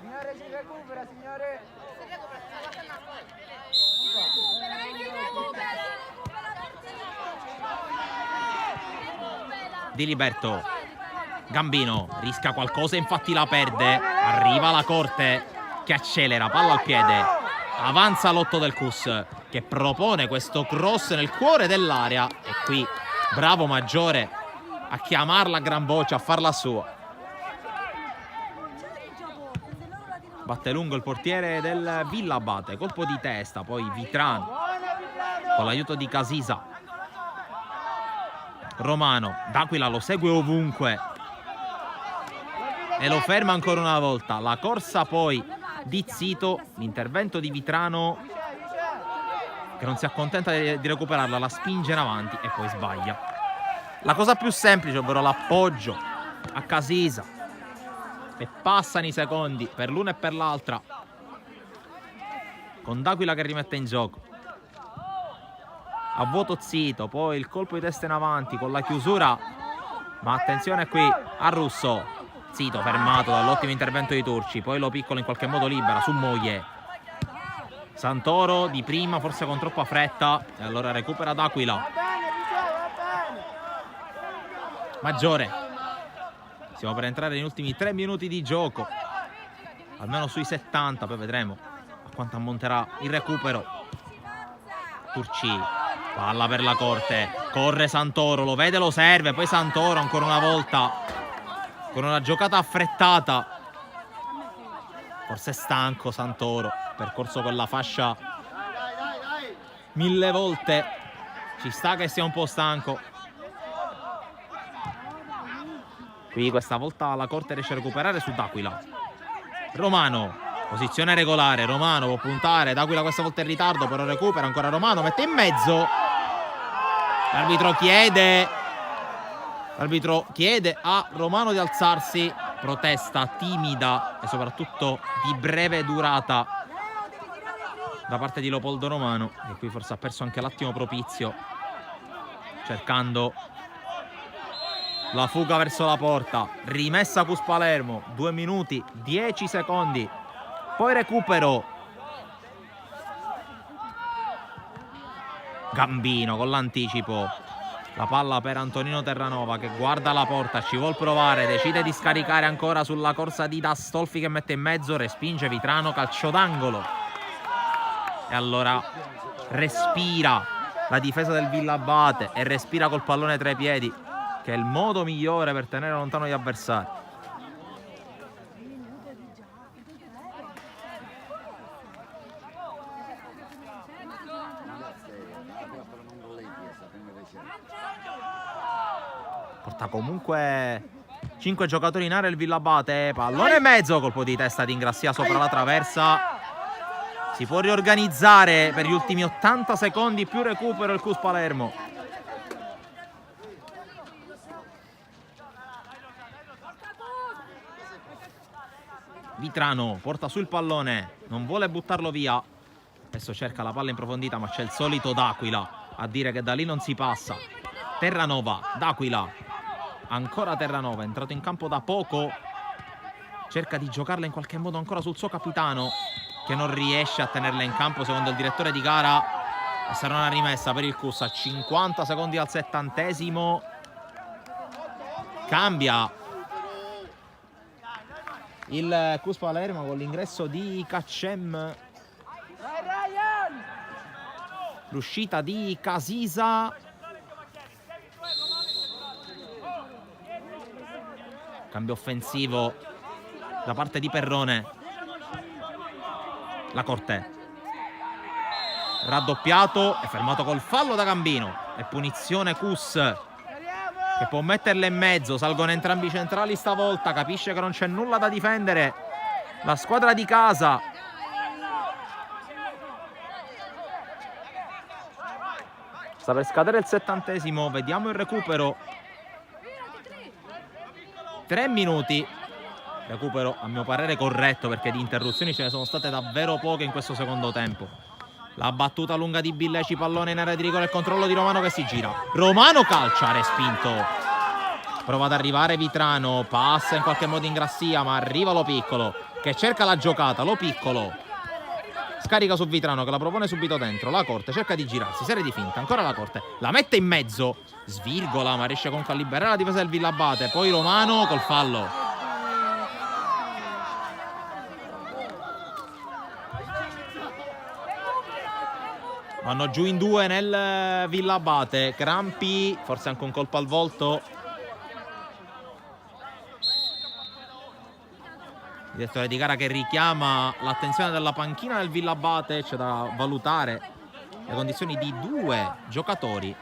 Signore, si recupera, signore. Di Liberto, Gambino rischia qualcosa, infatti la perde. Arriva la Corte che accelera, palla al piede, avanza l'8 del CUS che propone questo cross nel cuore dell'area e qui bravo Maggiore a chiamarla a gran voce, a farla sua. Batte lungo il portiere del Villabate, colpo di testa, poi Vitrano con l'aiuto di Casisa. Romano, D'Aquila lo segue ovunque e lo ferma ancora una volta. La corsa poi di Zito, l'intervento di Vitrano che non si accontenta di recuperarla, la spinge in avanti e poi sbaglia. La cosa più semplice, ovvero l'appoggio a Casisa, e passano i secondi per l'una e per l'altra, con D'Aquila che rimette in gioco. A vuoto Zito, poi il colpo di testa in avanti con la chiusura, ma attenzione qui a Russo. Zito fermato dall'ottimo intervento di Turci, poi Lo Piccolo in qualche modo libera su Moglie. Santoro di prima forse con troppa fretta e allora recupera D'Aquila. Maggiore, stiamo per entrare negli ultimi 3 minuti di gioco, almeno sui 70, poi vedremo a quanto ammonterà il recupero. Turci, palla per la Corte, corre Santoro, lo vede, lo serve, poi Santoro ancora una volta con una giocata affrettata, forse stanco Santoro, percorso quella fascia 1000 volte, ci sta che sia un po' stanco. Qui questa volta la Corte riesce a recuperare su D'Aquila. Romano, posizione regolare, Romano può puntare, D'Aquila questa volta in ritardo, però recupera ancora Romano, mette in mezzo. L'arbitro chiede a Romano di alzarsi, protesta timida e soprattutto di breve durata da parte di Leopoldo Romano, che qui forse ha perso anche l'attimo propizio, cercando la fuga verso la porta. Rimessa Cus Palermo, 2 minuti 10 secondi, poi recupero. Gambino con l'anticipo, la palla per Antonino Terranova che guarda la porta, ci vuol provare, decide di scaricare ancora sulla corsa di D'Astolfi che mette in mezzo, respinge Vitrano, calcio d'angolo. E allora respira la difesa del Villabate e respira col pallone tra i piedi, che è il modo migliore per tenere lontano gli avversari. Porta comunque 5 giocatori in area il Villabate, pallone e mezzo, colpo di testa di Ingrassia sopra la traversa. Si può riorganizzare per gli ultimi 80 secondi più recupero il CUS Palermo. Vitrano porta sul pallone, non vuole buttarlo via. Adesso cerca la palla in profondità, ma c'è il solito D'Aquila a dire che da lì non si passa. Terranova, D'Aquila, ancora Terranova, è entrato in campo da poco. Cerca di giocarla in qualche modo ancora sul suo capitano, che non riesce a tenerla in campo secondo il direttore di gara. E sarà una rimessa per il CUS a 50 secondi al 70esimo. Cambia il Cus Palermo con l'ingresso di Kaccem. L'uscita di Casisa. Cambio offensivo da parte di Perrone. La Corte. Raddoppiato e fermato col fallo da Gambino. E punizione Cus, che può metterle in mezzo. Salgono entrambi i centrali stavolta. Capisce che non c'è nulla da difendere la squadra di casa. Sta per scadere il 70°. Vediamo il recupero. 3 minuti. Recupero a mio parere corretto, perché di interruzioni ce ne sono state davvero poche in questo secondo tempo. La battuta lunga di Billeci, pallone in area di rigore, il controllo di Romano che si gira. Romano calcia, respinto. Prova ad arrivare Vitrano, passa in qualche modo in Grassia, ma arriva Lo Piccolo che cerca la giocata. Lo Piccolo scarica su Vitrano che la propone subito dentro. La Corte cerca di girarsi, serie di finta, ancora la Corte, la mette in mezzo, svirgola ma riesce comunque a liberare la difesa del Villabate. Poi Romano col fallo. Vanno giù in 2 nel Villabate. Crampi, forse anche un colpo al volto. Il direttore di gara che richiama l'attenzione della panchina del Villabate. C'è da valutare le condizioni di 2 giocatori.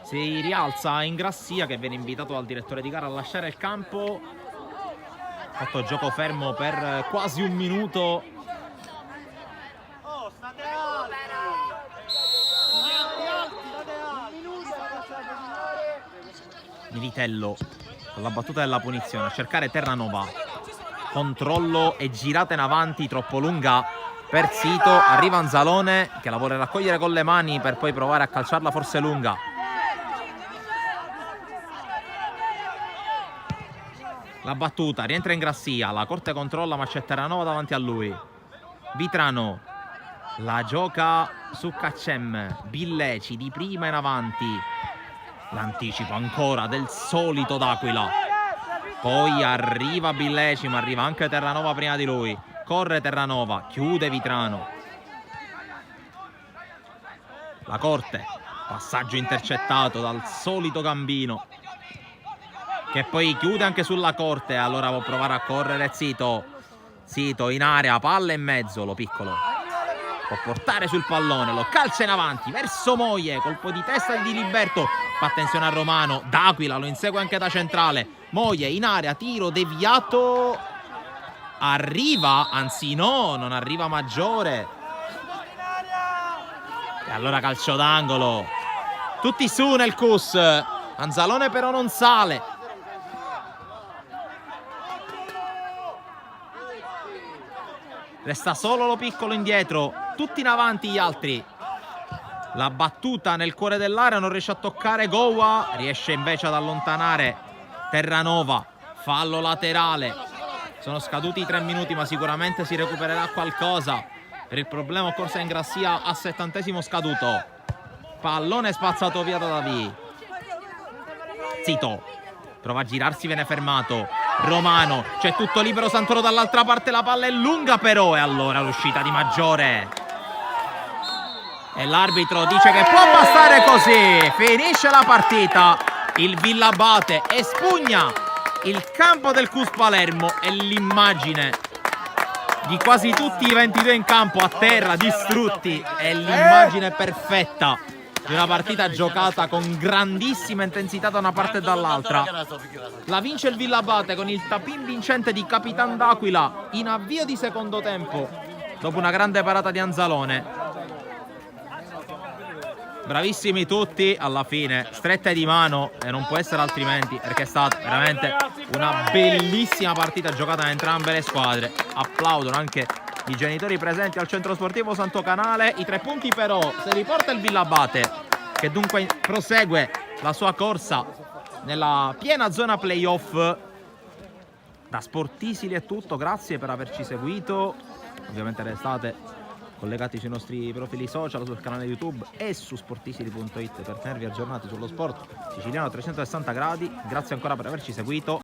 Si rialza in Grassia, che viene invitato dal direttore di gara a lasciare il campo. Fatto gioco fermo per quasi un minuto. Militello con la battuta della punizione a cercare Terranova. Controllo e girata in avanti troppo lunga per Zito. Arriva Anzalone che la vuole raccogliere con le mani per poi provare a calciarla forse lunga. La battuta rientra in Grassia, la Corte controlla ma c'è Terranova davanti a lui. Vitrano la gioca su Kaccem. Billeci di prima in avanti. L'anticipo ancora del solito d'Aquila. Poi arriva Billeci ma arriva anche Terranova prima di lui. Corre Terranova, chiude Vitrano. La Corte, passaggio intercettato dal solito Gambino, che poi chiude anche sulla Corte. Allora può provare a correre Zito. Zito in area, palla in mezzo. Lo Piccolo può portare sul pallone, lo calcia in avanti verso Moglie, colpo di testa di Liberto. Fa attenzione a Romano, D'Aquila lo insegue anche da centrale. Moglie in area, tiro deviato. Arriva, anzi no, non arriva Maggiore. E allora calcio d'angolo. Tutti su nel Cus. Anzalone però non sale. Resta solo Lo Piccolo indietro, tutti in avanti gli altri. La battuta nel cuore dell'area non riesce a toccare Gowa, riesce invece ad allontanare Terranova. Fallo laterale. Sono scaduti i 3 minuti ma sicuramente si recupererà qualcosa per il problema occorso in Grassia a 70° scaduto. Pallone spazzato via da Davi. Zito prova a girarsi, viene fermato. Romano, c'è tutto libero Santoro dall'altra parte, la palla è lunga però. E allora l'uscita di Maggiore. E l'arbitro dice che può bastare così. Finisce la partita. Il Villabate espugna il campo del Cus Palermo e l'immagine di quasi tutti i 22 in campo a terra, distrutti. È l'immagine perfetta di una partita giocata con grandissima intensità da una parte e dall'altra. La vince il Villabate con il tap-in vincente di Capitan D'Aquila in avvio di secondo tempo, dopo una grande parata di Anzalone. Bravissimi tutti, alla fine strette di mano e non può essere altrimenti, perché è stata veramente una bellissima partita giocata da entrambe le squadre. Applaudono anche i genitori presenti al centro sportivo Santo Canale. I 3 punti però se li porta il Villabate che dunque prosegue la sua corsa nella piena zona playoff. Da Sportisili è tutto, grazie per averci seguito. Ovviamente restate collegati sui nostri profili social, sul canale YouTube e su sportisili.it per tenervi aggiornati sullo sport siciliano a 360 gradi. Grazie ancora per averci seguito.